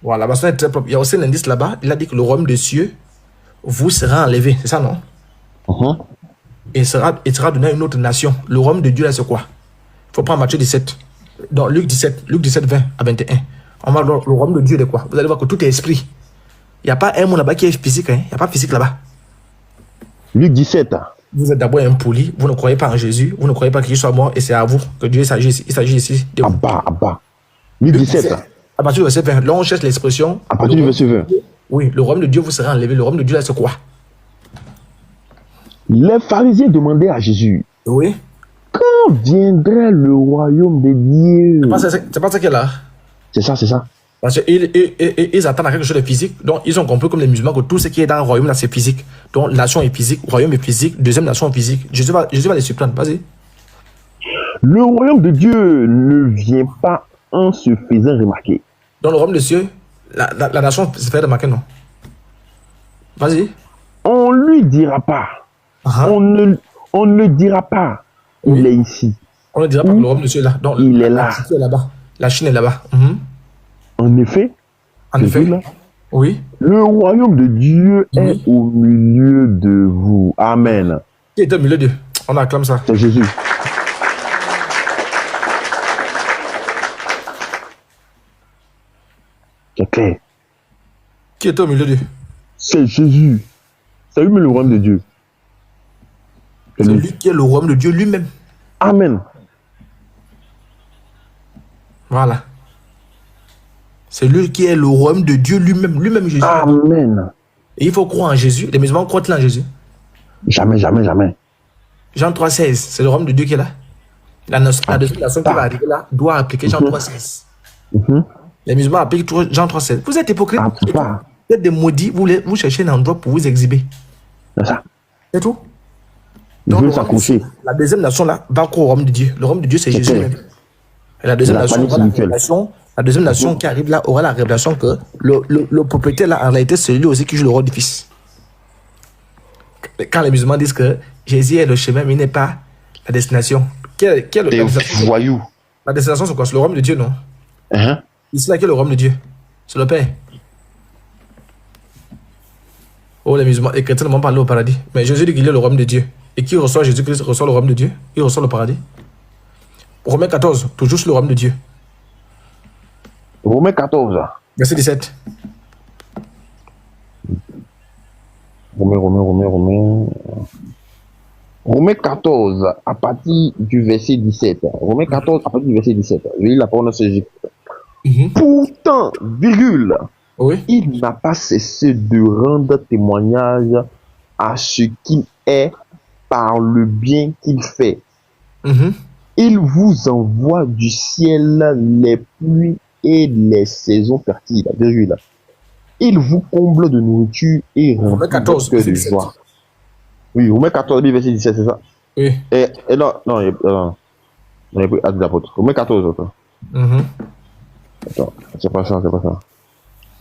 Voilà, la bâtonne est très propre. Il y a aussi un indice là-bas, il a dit que le royaume des cieux vous sera enlevé. C'est ça, non? Et sera donné à une autre nation. Le royaume de Dieu là, c'est quoi? Il faut prendre Matthieu 17. Donc Luc 17, 20 à 21. On va voir le royaume de Dieu de quoi? Vous allez voir que tout est esprit. Il n'y a pas un mot là-bas qui est physique. Il n'y a pas physique là-bas. Luc 17. Vous êtes d'abord impoli. Vous ne croyez pas en Jésus. Vous ne croyez pas qu'il soit mort. Et c'est à vous que Dieu s'agit ici. Il s'agit ici de vous. Abba. Luc 17. À partir du verset 20. Là, on cherche l'expression. À partir du verset 20. Oui, le royaume de Dieu vous sera enlevé. Le royaume de Dieu là, c'est quoi? Les pharisiens demandaient à Jésus. Oui. Quand quand viendrait le royaume de Dieu? C'est pas ça qu'elle a. C'est ça, c'est ça. Parce qu'ils attendent à quelque chose de physique. Donc, ils ont compris comme les musulmans que tout ce qui est dans le royaume, là, c'est physique. Donc, nation est physique, royaume est physique, deuxième nation est physique. Jésus va les surprendre. Vas-y. Le royaume de Dieu ne vient pas en se faisant remarquer. Dans le royaume de Dieu, la nation se fait remarquer, non? Vas-y. On ne lui dira pas. On ne dira pas. Il est ici. On ne dira pas que le royaume de Dieu est là. Donc, il est là. La là-bas. La Chine est là-bas. En effet. Là. Oui. Le royaume de Dieu est au milieu de vous. Amen. Qui est au milieu d'eux? On acclame ça. C'est Jésus. C'est clair. Qui est au milieu d'eux? C'est Jésus. C'est lui-même le royaume de Dieu. C'est lui qui est le royaume de Dieu lui-même. Amen. Voilà. C'est lui qui est le royaume de Dieu lui-même. Lui-même Jésus. Amen. Et il faut croire en Jésus. Les musulmans croient en Jésus. Jamais, jamais, jamais. Jean 3,16, c'est le royaume de Dieu qui est là. La deuxième nation qui va arriver là doit appliquer Jean 3,16. Les musulmans appliquent Jean 3,16. Vous êtes hypocrite. Vous êtes des maudits. Vous cherchez un endroit pour vous exhiber. C'est ça. C'est tout. Donc, la deuxième nation là va croire au royaume de Dieu. Le royaume de Dieu, c'est Jésus même. Et la deuxième nation, la deuxième nation qui arrive là aura la révélation que le propriétaire là, en réalité, c'est lui aussi qui joue le rôle du fils. Quand les musulmans disent que Jésus est le chemin, mais il n'est pas la destination. Quelle est des voyous. La destination, c'est quoi? C'est le royaume de Dieu, non? Ici, là, quel est le royaume de Dieu? C'est le Père. Oh, les musulmans, les chrétiens ne vont pas aller au paradis. Mais Jésus dit qu'il est le royaume de Dieu. Et qui reçoit Jésus-Christ reçoit le royaume de Dieu? Il reçoit le paradis. Romains 14, toujours sur le royaume de Dieu. Romains 14. Verset 17. Romains 14, à partir du verset 17. Romains 14, à partir du verset 17. Je lis la parole de Jésus. Pourtant, virgule, il n'a pas cessé de rendre témoignage à ce qu'il est par le bien qu'il fait. Il vous envoie du ciel les pluies et les saisons fertiles. Virgule. Il vous comble de nourriture et rend de joie. Oui, Romains 14, verset 17, c'est ça? Oui. Et non, il n'y a pas d'apôtre. Romains 14, attends, c'est pas ça.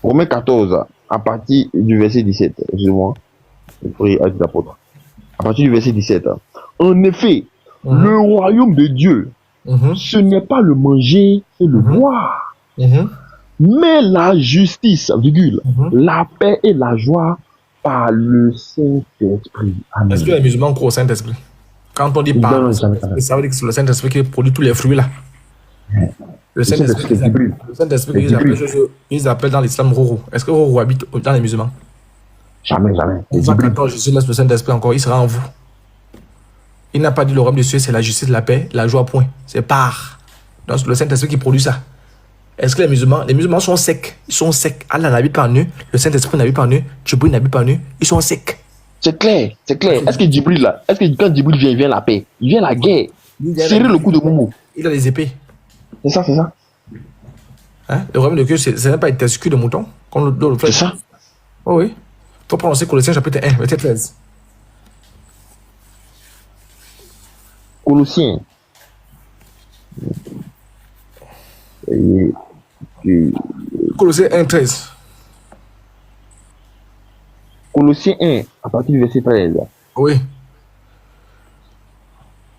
Romains 14, à partir du verset 17, excusez-moi, il faut y être d'apôtre. À partir du verset 17. En effet, le royaume de Dieu, ce n'est pas le manger et le boire, mais la justice, virgule, la paix et la joie par le Saint-Esprit. Amen. Est-ce que les musulmans croient au Saint-Esprit? Quand on dit par, ça veut dire que c'est le Saint-Esprit qui produit tous les fruits là. Le Saint-Esprit, ils appellent dans l'islam Roho. Est-ce que Roho habite dans les musulmans? Jamais. Quand Jésus laisse le Saint-Esprit encore, il sera en vous. Il n'a pas dit le royaume de Dieu, c'est la justice, la paix, la joie, point. C'est par. Donc c'est le Saint-Esprit qui produit ça. Est-ce que les musulmans sont secs? Ils sont secs. Allah n'habite pas en eux, le Saint-Esprit n'habite pas en eux, Djibril n'habite pas en eux, ils sont secs. C'est clair. Est-ce que Djibril là, quand Djibril vient, il vient la paix, il vient la guerre, serrer le coup de Moumou. Il a les épées. C'est ça. Hein? Le royaume de Dieu, ce n'est pas être testicule de mouton, comme le fait. C'est ça. Oh oui. Il faut prononcer Colossiens chapitre 1, verset 13. Colossiens. Colossiens 1, 13. Colossiens 1, à partir du verset 13. Oui.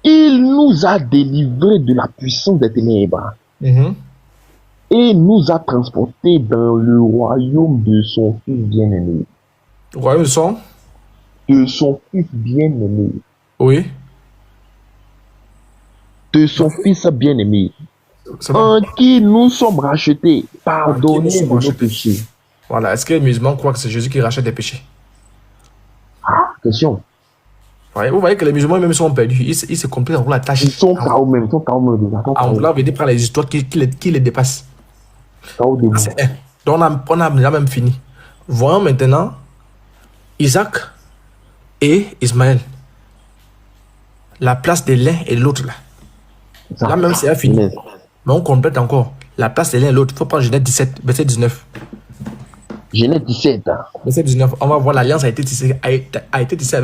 Il nous a délivrés de la puissance des ténèbres et nous a transportés dans le royaume de son Fils bien-aimé. Le royaume de son? De son Fils bien-aimé. Oui. De son Fils bien-aimé. En qui nous sommes rachetés, pardonnés de nos péchés. Voilà. Est-ce que les musulmans croient que c'est Jésus qui rachète des péchés? Question. Vous voyez que les musulmans même sont perdus. Ils se compliquent dans la tâche. Ils sont KO même. En voulant venir prendre les histoires qui les dépassent. Donc on a déjà même fini. Voyons maintenant Isaac et Ismaël. La place de l'un et de l'autre là. Là même, c'est fini. Mais on complète encore. La place de l'un et l'autre. Il faut prendre Genèse 17, verset 19. Genèse 17. Verset 19. On va voir l'alliance a été tissée avec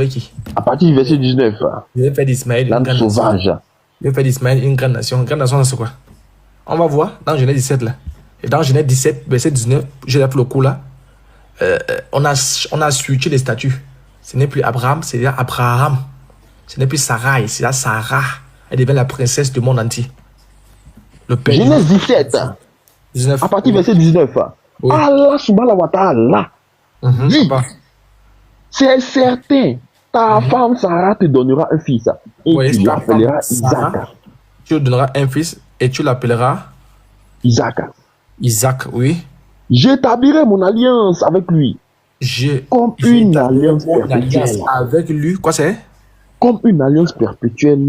qui? À partir du verset 19. Il a fait d'Ismaël une grande sauvage. nation. Il a fait d'Ismaël une grande nation. Une grande nation, c'est quoi? On va voir dans Genèse 17 là. Et dans Genèse 17, verset 19, j'ai fait le coup là. On a switché les statuts. Ce n'est plus Abraham, c'est Abraham. Ce n'est plus Sarai, c'est Sarah. Elle devient la princesse du monde entier. Le père Genèse 17. 19. À partir du verset 19. Oui. Allah subhanahu wa ta'ala. Dit, c'est certain, ta femme Sarah te donnera un fils. Et oui, tu l'appelleras Isaac. Tu lui donneras un fils et tu l'appelleras Isaac. Isaac, oui. J'établirai mon alliance avec lui. Comme une alliance perpétuelle. Avec lui, quoi c'est? Comme une alliance perpétuelle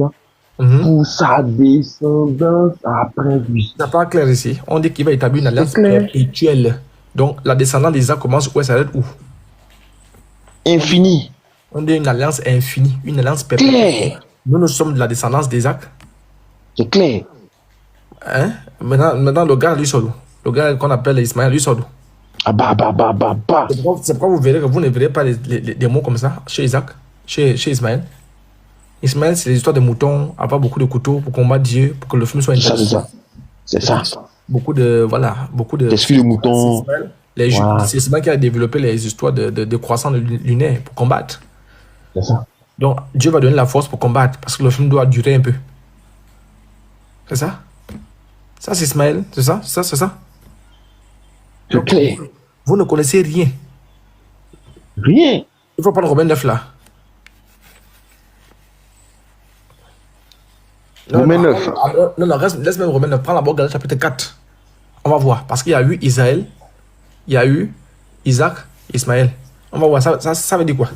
pour sa descendance après lui. C'est pas clair ici. On dit qu'il va établir une alliance perpétuelle. Donc la descendance d'Isaac commence où? Elle s'arrête où? Infini. On dit une alliance infinie, une alliance perpétuelle. Claire. Nous sommes de la descendance d'Isaac. C'est clair. Hein? Maintenant, le gars, lui, sort d'où? Le gars qu'on appelle Ismaël, lui, sort d'où? Ah bah. C'est pourquoi vous verrez que vous ne verrez pas des mots comme ça chez Isaac, chez Ismaël. Ismaël, c'est l'histoire des moutons, avoir beaucoup de couteaux pour combattre Dieu, pour que le film soit intéressant. C'est ça. Beaucoup de. Qu'est-ce de moutons? C'est Ismaël qui a développé les histoires de croissants lunaires pour combattre. C'est ça. Donc, Dieu va donner la force pour combattre parce que le film doit durer un peu. C'est ça? Ça, c'est Ismaël, c'est ça? C'est ça? C'est clair. Vous ne connaissez rien. Rien. Il faut prendre Romains 9 là. Romains 9. Non, laisse même Romains 9. Prends d'abord Galates chapitre 4. On va voir. Parce qu'il y a eu Israël, il y a eu Isaac, Ismaël. On va voir. Ça veut dire quoi?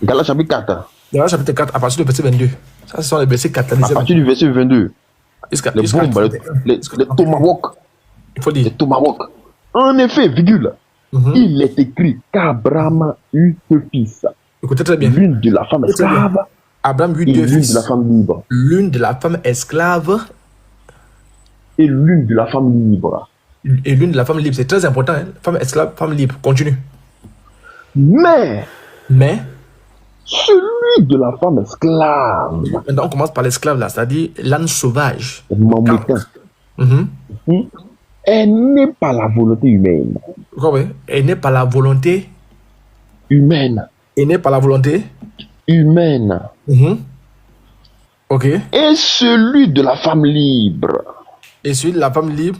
Galates chapitre 4. Galates chapitre 4, à partir du verset 22. Ça, ce sont les versets 4. À partir du verset 22. Les bombes, les tomahawks. Il faut dire. Les tomahawks. En effet, virgule. Il est écrit qu'Abraham eut deux fils. Écoutez très bien. L'une de la femme esclave. Abraham eut deux fils. L'une de la femme libre. L'une de la femme esclave. Et l'une de la femme libre. Et l'une de la femme libre. C'est très important. Hein? Femme esclave, femme libre. Continue. Mais. Celui de la femme esclave. Maintenant, on commence par l'esclave là, c'est-à-dire l'âne sauvage. Elle n'est pas la volonté humaine. Elle n'est pas la volonté humaine. Elle n'est pas la volonté humaine. Ok. Et celui de la femme libre. Et celui de la femme libre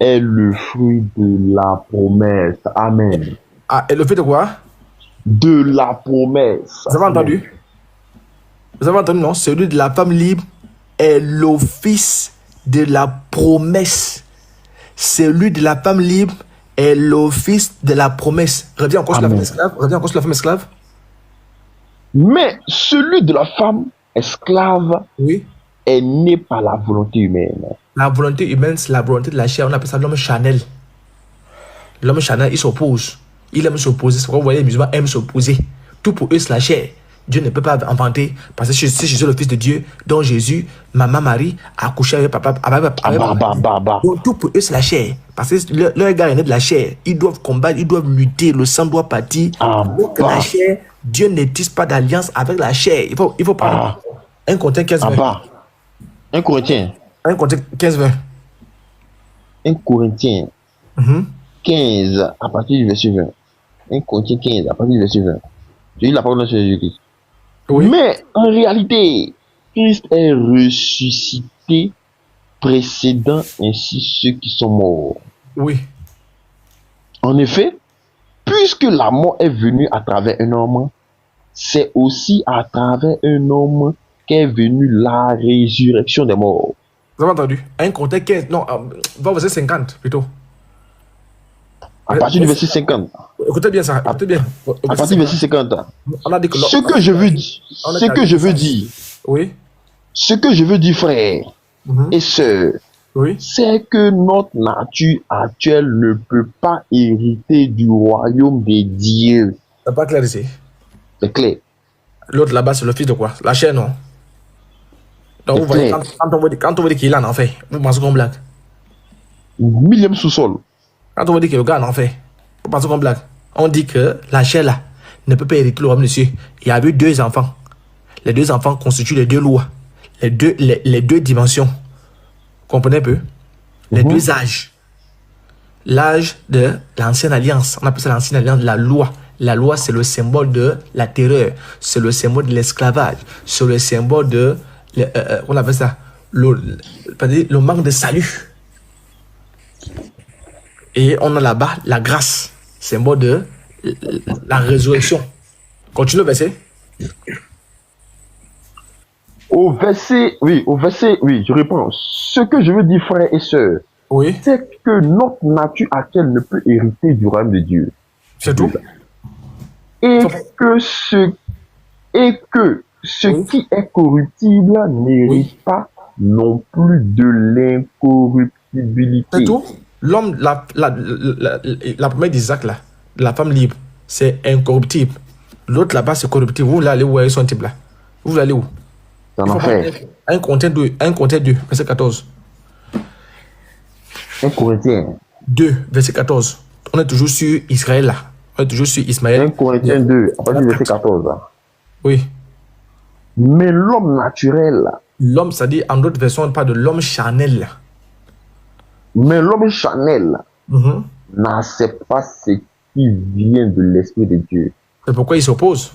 est le fruit de la promesse. Amen. Ah, et le fruit de quoi? De la promesse. Vous avez entendu? Vous avez entendu, non? Celui de la femme libre est l'office de la promesse. Celui de la femme libre est l'office de la promesse. Reviens encore sur la femme esclave. Reviens encore sur la femme esclave. Mais celui de la femme esclave est né par la volonté humaine. La volonté humaine, c'est la volonté de la chair. On appelle ça l'homme charnel. L'homme charnel, il s'oppose. Il aime s'opposer. C'est pourquoi vous voyez, les musulmans aiment s'opposer. Tout pour eux, c'est la chair. Dieu ne peut pas inventer. Parce que c'est Jésus le Fils de Dieu, dont Jésus, maman Marie, a accouché avec papa. Donc tout pour eux, c'est la chair. Parce que leur gars est né de la chair. Ils doivent combattre, ils doivent lutter. Le sang doit partir. Donc la chair, Dieu ne tisse pas d'alliance avec la chair. Il faut parler. 1 Corinthiens 15, 20. 1 Corinthiens 15, 20. 1 Corinthiens 15, à partir du verset 20. 1 Corinthiens 15, à partir du verset 20. J'ai eu la parole de Jésus-Christ. Oui. Mais en réalité, Christ est ressuscité, précédant ainsi ceux qui sont morts. Oui. En effet, puisque la mort est venue à travers un homme, c'est aussi à travers un homme qu'est venue la résurrection des morts. Vous avez entendu? 1 Corinthiens 15, non, va au verset 50 plutôt. À partir du verset 50. Écoutez bien ça, écoutez bien. À partir du verset 50. On a dit que ce que je veux dire, oui. Ce que je veux dire, frère et sœurs, c'est que notre nature actuelle ne peut pas hériter du royaume des dieux. C'est pas clair ici. C'est clair. L'autre là-bas, c'est le fils de quoi? La chair, non? Donc, vous voyez, quand on veut dire qu'il est en enfer, vous pensez qu'on blague. Millième sous-sol. Quand on veut dire que le gars est en enfer, vous pensez qu'on blague. On dit que la chair là ne peut pas hériter le royaume de Dieu. Il y avait 2 enfants. Les 2 enfants constituent les 2 lois, les deux dimensions. Comprenez un peu? Les 2 âges. L'âge de l'ancienne alliance, on appelle ça l'ancienne alliance, la loi. La loi, c'est le symbole de la terreur, c'est le symbole de l'esclavage, c'est le symbole de, on appelle ça, le manque de salut. Et on a là-bas la grâce, symbole de la résurrection. Continue le verset. Au verset, oui, je réponds. Ce que je veux dire, frères et sœurs, Oui, c'est que notre nature actuelle ne peut hériter du royaume de Dieu. c'est tout. Et que ce Oui. qui est corruptible n'hérite pas non plus de l'incorruptibilité. C'est tout. L'homme, la première d'Isaac, là, la femme libre, c'est incorruptible. L'autre là-bas, c'est corruptible. Vous voulez aller où avec son type là? Vous voulez aller où? C'est Il en faut enfer. pas 1 Corinthiens 2, verset 14. 1 Corinthiens. 2, verset 14. On est toujours sur Israël là. On est toujours sur 1 Ismaël. Corinthiens 2, à partir du verset 14. Oui. Mais l'homme naturel, L'homme, ça dit en d'autres versions, on parle de l'homme charnel là. mais l'homme charnel Mhm. n'accepte pas ce qui vient de l'Esprit de Dieu. C'est pourquoi il s'oppose.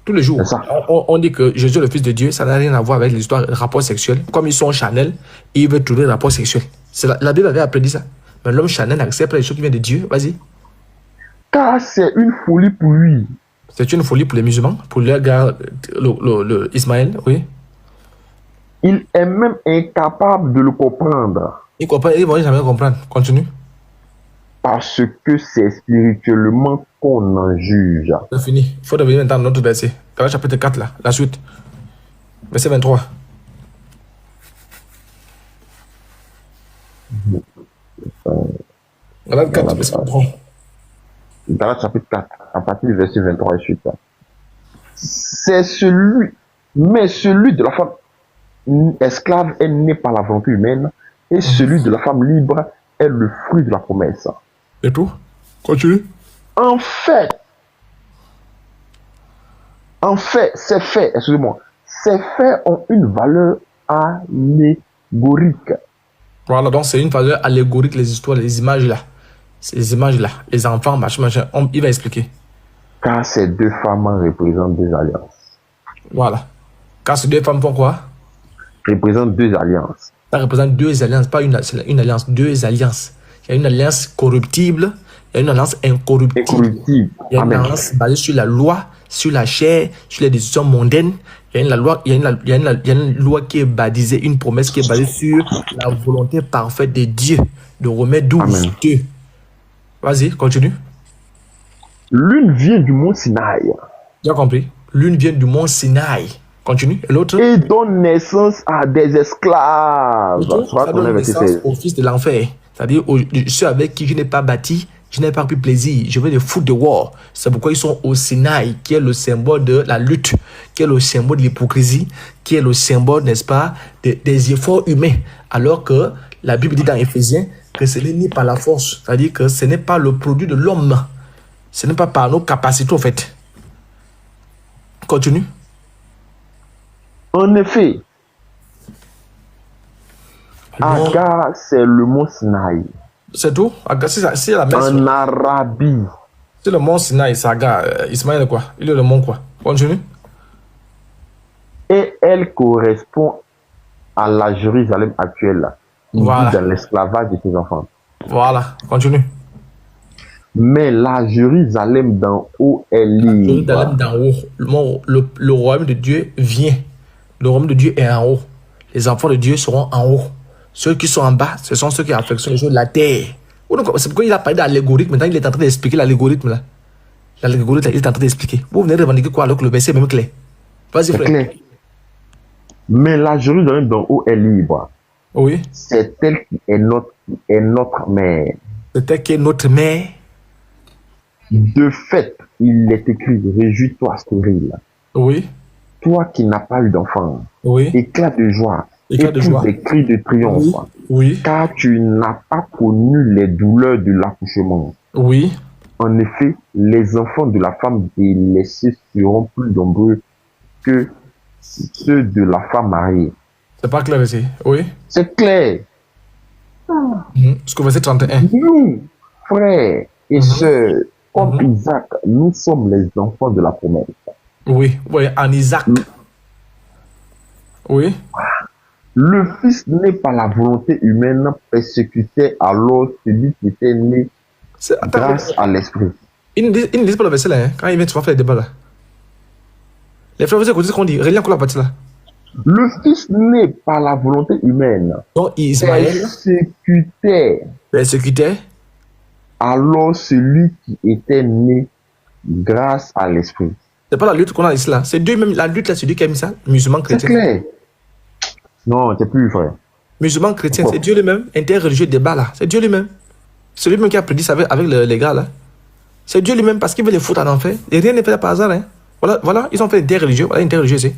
Tous les jours. C'est ça. On dit que Jésus est le Fils de Dieu, ça n'a rien à voir avec l'histoire de rapport sexuel. Comme ils sont charnels, ils veulent trouver le rapport sexuel. La Bible avait appris ça. Mais l'homme charnel n'accepte pas les choses qui viennent de Dieu. Vas-y. Car c'est une folie pour lui. C'est une folie pour les musulmans, pour les gars, le Ismaël, oui. Il est même incapable de le comprendre Ils ne vont jamais comprendre. Continue. parce que c'est spirituellement qu'on en juge. C'est fini. Il faut revenir maintenant à notre verset. Galates chapitre 4, là, la suite. Verset 23. Galates 4, verset 23. Galates chapitre 4, à partir du verset 23 et suite. C'est celui de la femme esclave est né par la volonté humaine, et celui de la femme libre est le fruit de la promesse. Et tout. Continue. En fait, ces faits ont une valeur allégorique. Voilà, donc c'est une valeur allégorique, les histoires, les images là. Ces images là, les enfants, machin. Il va expliquer. Car ces 2 femmes représentent 2 alliances. Voilà. Car ces 2 femmes font quoi? Représentent 2 alliances. Ça représente 2 alliances, pas une alliance, 2 alliances. Il y a une alliance corruptible, il y a une alliance incorruptible. Incorruptible. Il y a une Amen. alliance basée sur la loi, sur la chair, sur les décisions mondaines. Il y a une loi qui est baptisée, une promesse qui est basée sur la volonté parfaite de Dieu. De Romains 12, Amen. 2. Vas-y, continue. L'une vient du mont Sinaï Tu as compris? L'une vient du mont Sinaï. Continue. Et l'autre? et donne naissance à des esclaves. Ça donne naissance au fils de l'enfer. C'est-à-dire ceux avec qui je n'ai pas bâti, je n'ai pas pris plaisir. Je vais les foutre dehors. C'est pourquoi ils sont au Sinaï, qui est le symbole de la lutte, qui est le symbole de l'hypocrisie, qui est le symbole, n'est-ce pas, des efforts humains. Alors que la Bible dit dans Éphésiens que ce n'est ni par la force. C'est-à-dire que ce n'est pas le produit de l'homme. Ce n'est pas par nos capacités, en fait. Continue. En effet, Non, Agar, c'est le mont Sinaï. c'est tout. C'est la messe. En Arabie, C'est le mont Sinaï, Saga. Ismaël, quoi? Il est le mont, quoi? Continue. et elle correspond à la Jérusalem actuelle, qui Voilà. vit dans l'esclavage de ses enfants. Voilà. Continue. Mais la Jérusalem d'en haut est libre. Jérusalem d'en haut. Le royaume de Dieu vient. Le royaume de Dieu est en haut. Les enfants de Dieu seront en haut. Ceux qui sont en bas, ce sont ceux qui affectionnent les choses de la terre. C'est pourquoi il a parlé d'allégorisme. Maintenant, il est en train d'expliquer l'allégorisme là. L'allégorisme, il est en train d'expliquer. Vous venez de revendiquer quoi alors que le verset est même clair? Vas-y, C'est frère. clair. Mais la Jérusalem d'en haut est libre. Oui. C'est elle qui est notre mère. C'était que notre mère. De fait, il est écrit, réjouis-toi, stérile. Oui. toi qui n'as pas eu d'enfant, Oui. éclat de joie, Éclat de écoute joie. des cris de triomphe, Oui. Oui. car tu n'as pas connu les douleurs de l'accouchement. Oui. En effet, les enfants de la femme délaissée seront plus nombreux que ceux de la femme mariée. C'est pas clair ici. Oui. C'est clair. Jusqu'au verset 31. Nous, frères et sœurs, comme Isaac, nous sommes les enfants de la promesse. Oui. Oui. En Isaac. Oui. Le Fils né par la volonté humaine persécutait alors celui qui était né grâce à l'Esprit. Ils ne disent pas le verset là, hein, quand ils viennent, tu vas faire le débat là. Les frères, vous écoutez ce qu'on dit. Relis encore la partie là. Le Fils né par la volonté humaine Donc Ismaël persécutait alors celui qui était né grâce à l'Esprit. C'est pas la lutte qu'on a ici là. C'est Dieu même. La lutte là, c'est Dieu qui a mis ça. Musulman C'est chrétien. clair. Non, c'est plus vrai. Musulman chrétien, c'est Dieu lui-même. Interreligieux débat là. C'est Dieu lui-même. C'est lui-même qui a prédit ça avec les gars là. C'est Dieu lui-même parce qu'il veut les foutre en enfer. Et rien n'est fait par hasard. Hein. Voilà, ils ont fait interreligieux. Voilà, interreligieux, c'est.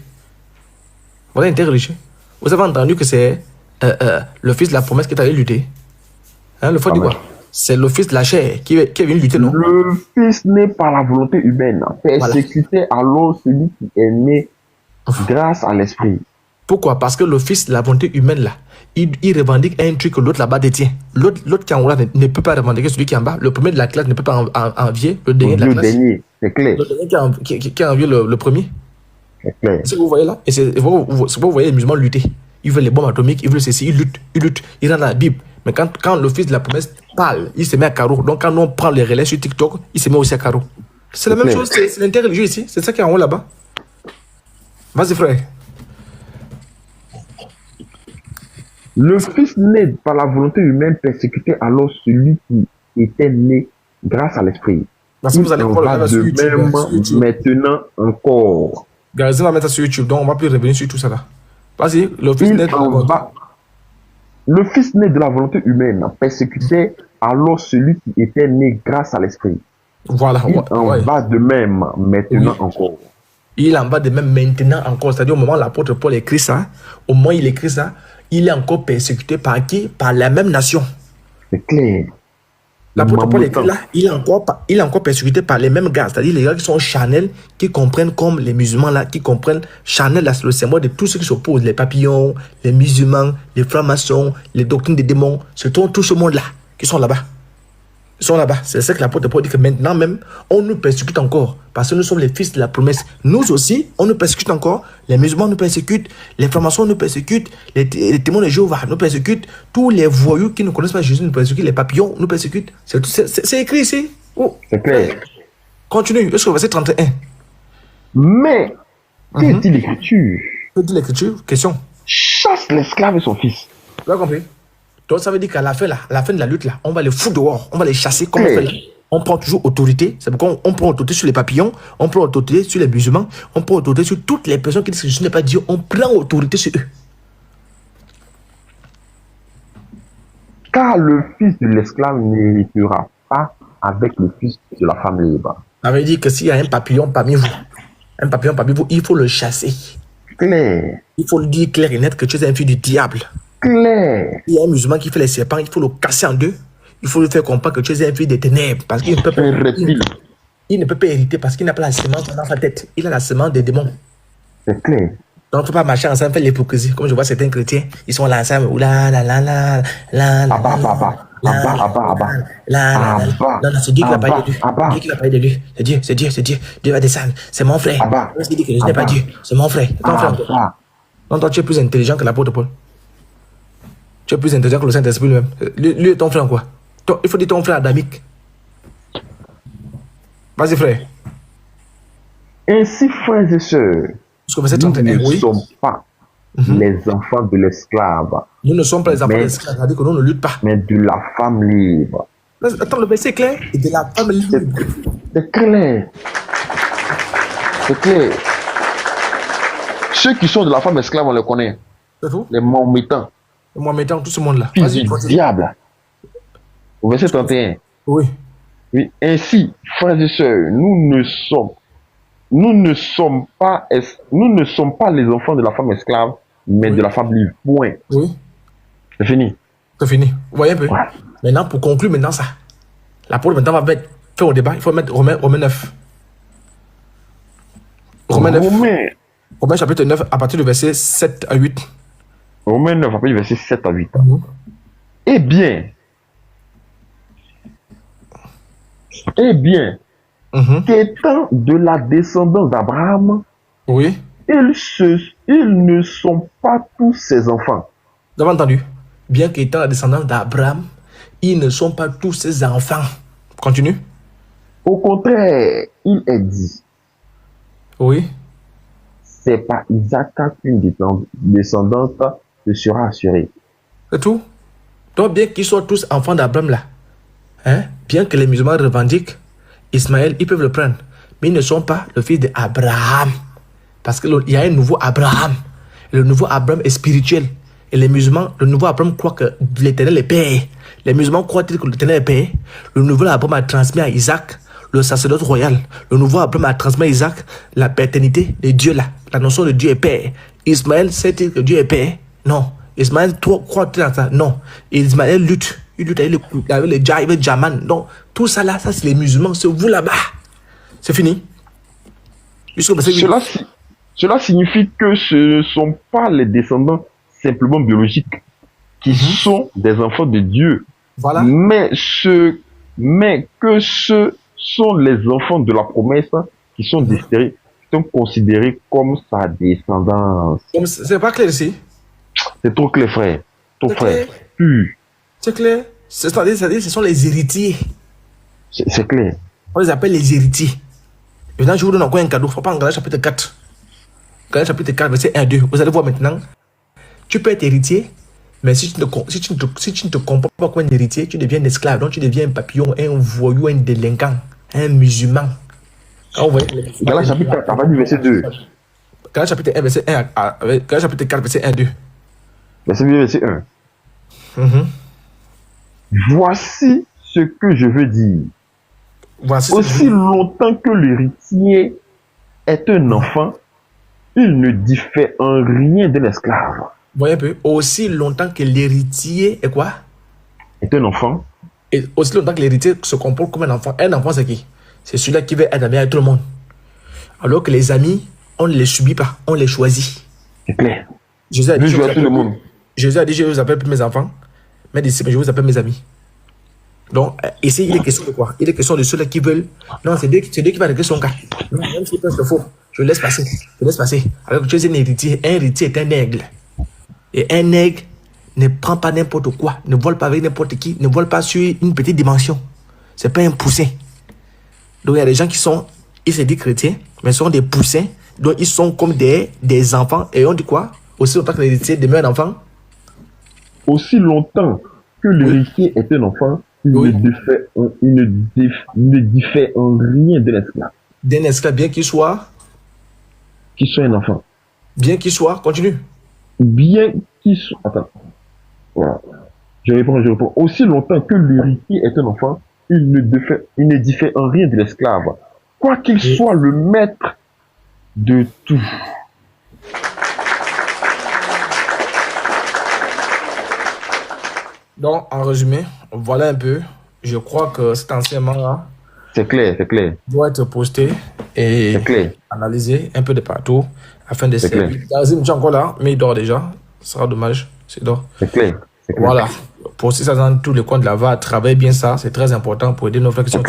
Voilà, interreligieux. Vous avez entendu que c'est le fils de la promesse qui est allé lutter. Hein, le faux dit quoi? C'est le fils de la chair qui est venu lutter, non? Le Fils né par la volonté humaine persécutait alors celui qui est né grâce à l'Esprit. Pourquoi? Parce que le fils de la volonté humaine là, il revendique un truc que l'autre là-bas détient. L'autre qui est en haut là ne peut pas revendiquer celui qui est en bas. Le premier de la classe ne peut pas envier le dernier de la classe. C'est clair. Le dernier qui a envié le premier. C'est clair. C'est ce que vous voyez là. Et c'est vous voyez les musulmans lutter. Ils veulent les bombes atomiques, ils veulent ceci, ils luttent, ils rentrent dans la Bible. Mais quand le fils de la promesse parle, il se met à carreau. Donc quand on prend les relais sur TikTok, il se met aussi à carreau. C'est la même chose, c'est l'interreligieux ici. C'est ça qui est en haut là-bas. Vas-y frère. Le Fils né par la volonté humaine persécutait alors celui qui était né grâce à l'Esprit. Parce que vous allez voir le de même maintenant encore. Gazin va mettre ça sur YouTube, donc on va plus revenir sur tout ça là. Vas-y, le Fils né de la volonté. Le Fils né de la volonté humaine persécutait alors celui qui était né grâce à l'Esprit. Voilà. Il en va de même maintenant encore. Il en va de même maintenant encore. C'est-à-dire au moment où l'apôtre Paul écrit ça, au moment où il écrit ça, il est encore persécuté par qui? Par la même nation. C'est clair. L'apôtre Paul écrit là, il est encore persécuté par les mêmes gars. C'est-à-dire les gars qui sont charnels, qui comprennent comme les musulmans là, qui comprennent charnel là, c'est le symbole de tous ceux qui s'opposent. Les papillons, les musulmans, les francs-maçons, les doctrines des démons. C'est tout ce monde là qui sont là-bas. Ils sont là-bas. C'est ça que l'apôtre Paul dit que maintenant même, on nous persécute encore. Parce que nous sommes les fils de la promesse. Nous aussi, on nous persécute encore. Les musulmans nous persécutent. Les francs-maçons nous persécutent. Les témoins de Jéhovah nous persécutent. Tous les voyous qui ne connaissent pas Jésus nous persécutent. Les papillons nous persécutent. C'est écrit ici. Oh. C'est clair. Continue. Jusqu'au verset 31. Mais, que dit l'Écriture? Que dit l'Écriture? Question. Chasse l'esclave et son fils. Tu as compris? Donc ça veut dire qu'à la fin, là, à la fin de la lutte, là, on va les foutre dehors, on va les chasser comme on fait là. On prend toujours autorité. C'est pourquoi on prend autorité sur les papillons, on prend autorité sur les musulmans, on prend autorité sur toutes les personnes qui disent que Jésus n'est pas Dieu, on prend autorité sur eux. Car le fils de l'esclave n'héritera pas avec le fils de la femme libre. Ça veut dire que s'il y a un papillon parmi vous, il faut le chasser. Clair. Il faut le dire clair et net que tu es un fils du diable. Clair. Il y a un musulman qui fait les serpents, il faut le casser en deux. Il faut lui faire comprendre que tu es un fils des ténèbres. Parce qu'il ne peut pas, il ne peut pas hériter parce qu'il n'a pas la semence dans sa tête. Il a la semence des démons. C'est clair. Donc, il ne faut pas marcher ensemble, faire l'hypocrisie. Comme je vois certains chrétiens, ils sont là ensemble. C'est Dieu qui va parler de lui. Dieu qui va parler de lui. C'est Dieu. Dieu va descendre. C'est mon frère. Il dit que je n'ai pas Dieu. C'est mon frère. Ton frère. Non, toi, tu es plus intelligent que l'apôtre Paul. Tu es plus intelligent que le Saint-Esprit lui-même. Lui est ton frère quoi? Il faut dire ton frère adamique. Vas-y frère. Ainsi, frères et sœurs, nous ne sommes pas les enfants de l'esclave. Nous ne sommes pas les enfants de l'esclave, c'est-à-dire que nous ne luttons pas. Mais de la femme libre. Attends, le verset est clair. Et de la femme libre. C'est clair. C'est clair. Ceux qui sont de la femme esclave, on les connaît. C'est tout? Les Mahométans. Les Mahométans, tout ce monde-là. Fils du diable. Au verset 31. Oui. Oui. Ainsi, frères et sœurs, nous nous ne sommes pas les enfants de la femme esclave, mais de la femme libre. Point. Oui. C'est fini. C'est fini. Vous voyez un peu? Ouais. Maintenant, pour conclure maintenant ça, la parole maintenant va faire au débat. Il faut mettre Romains 9. Romains 9. Romains chapitre 9, à partir du verset 7 à 8. Romains 9, à partir du verset 7 à 8. Eh bien, qu'étant de la descendance d'Abraham, oui, ils ne sont pas tous ses enfants. Vous avez entendu? Bien qu'étant la descendance d'Abraham, ils ne sont pas tous ses enfants. Continue. Au contraire, il est dit. Oui. C'est par Isaac qu'une descendance te sera assurée. C'est tout. Donc, bien qu'ils soient tous enfants d'Abraham là, hein, bien que les musulmans revendiquent Ismaël, ils peuvent le prendre. Mais ils ne sont pas le fils d'Abraham. Parce qu'il y a un nouveau Abraham. Le nouveau Abraham est spirituel. Et les musulmans, le nouveau Abraham croit que l'Éternel est père. Les musulmans croient-ils que l'Éternel est père? Le nouveau Abraham a transmis à Isaac le sacerdoce royal. Le nouveau Abraham a transmis à Isaac la paternité de Dieu là. La notion de Dieu est père. Ismaël sait-il que Dieu est père? Non. Ismaël croit-il dans ça? Non. Ismaël lutte. Il lutte avec les Jaman. Donc, tout ça là, ça c'est les musulmans. C'est vous là-bas. C'est fini. Cela signifie que ce ne sont pas les descendants simplement biologiques qui sont des enfants de Dieu. Voilà. Mais que ce sont les enfants de la promesse qui sont décidés, qui sont considérés comme sa descendance. C'est pas clair ici. C'est trop clair, frère. Trop frère. C'est clair. C'est-à-dire, ce sont les héritiers. C'est clair. On les appelle les héritiers. Maintenant, je vous donne encore un cadeau. Il ne faut pas en Galates chapitre 4. Galates chapitre 4, verset 1 2. Vous allez voir maintenant. Tu peux être héritier, mais si tu ne te comportes pas comme un héritier, tu deviens un esclave. Donc, tu deviens un papillon, un voyou, un délinquant, un musulman. Galates chapitre 4, à partir du verset 2. Galates chapitre 1, verset 1. Galates chapitre 4, verset 1 2. Verset 1. Voici ce que je veux dire. Aussi longtemps que l'héritier est un enfant, il ne diffère en rien de l'esclave. Voyez un peu. Aussi longtemps que l'héritier est quoi? Est un enfant. Et aussi longtemps que l'héritier se comporte comme un enfant. Un enfant, c'est qui? C'est celui-là qui veut être ami avec tout le monde. Alors que les amis, on ne les subit pas, on les choisit. C'est clair. Jésus a dit, je vous appelle plus mes enfants, mais je vous appelle mes amis. Donc, ici, il est question de quoi? Il est question de ceux-là qui veulent. Non, c'est Dieu qui va régler son cas. Non, même si c'est faux, je laisse passer. Alors que tu es un héritier est un aigle. Et un aigle ne prend pas n'importe quoi, ne vole pas avec n'importe qui, ne vole pas sur une petite dimension. C'est pas un poussin. Donc, il y a des gens qui sont, ils se disent chrétiens, mais sont des poussins. Donc, ils sont comme des enfants. Et on dit quoi? Aussi longtemps que l'héritier demeure un enfant. Aussi longtemps que l'héritier est un enfant, il ne diffère en rien de l'esclave. D'un esclave, bien qu'il soit un enfant. Bien qu'il soit, continue. Bien qu'il soit. Attends. Voilà. Je réponds. Aussi longtemps que l'héritier est un enfant, il ne diffère en rien de l'esclave. Quoi qu'il soit le maître de tout. Donc, en résumé, voilà un peu. Je crois que cet enseignement-là, c'est clair. doit être posté et analysé un peu de partout afin d'essayer. Gazim, tu es encore là, mais il dort déjà. Ce sera dommage. C'est dort. C'est clair. Voilà. Postez ça dans tous les coins de la VA. Travaillez bien ça. C'est très important pour aider nos frères qui sont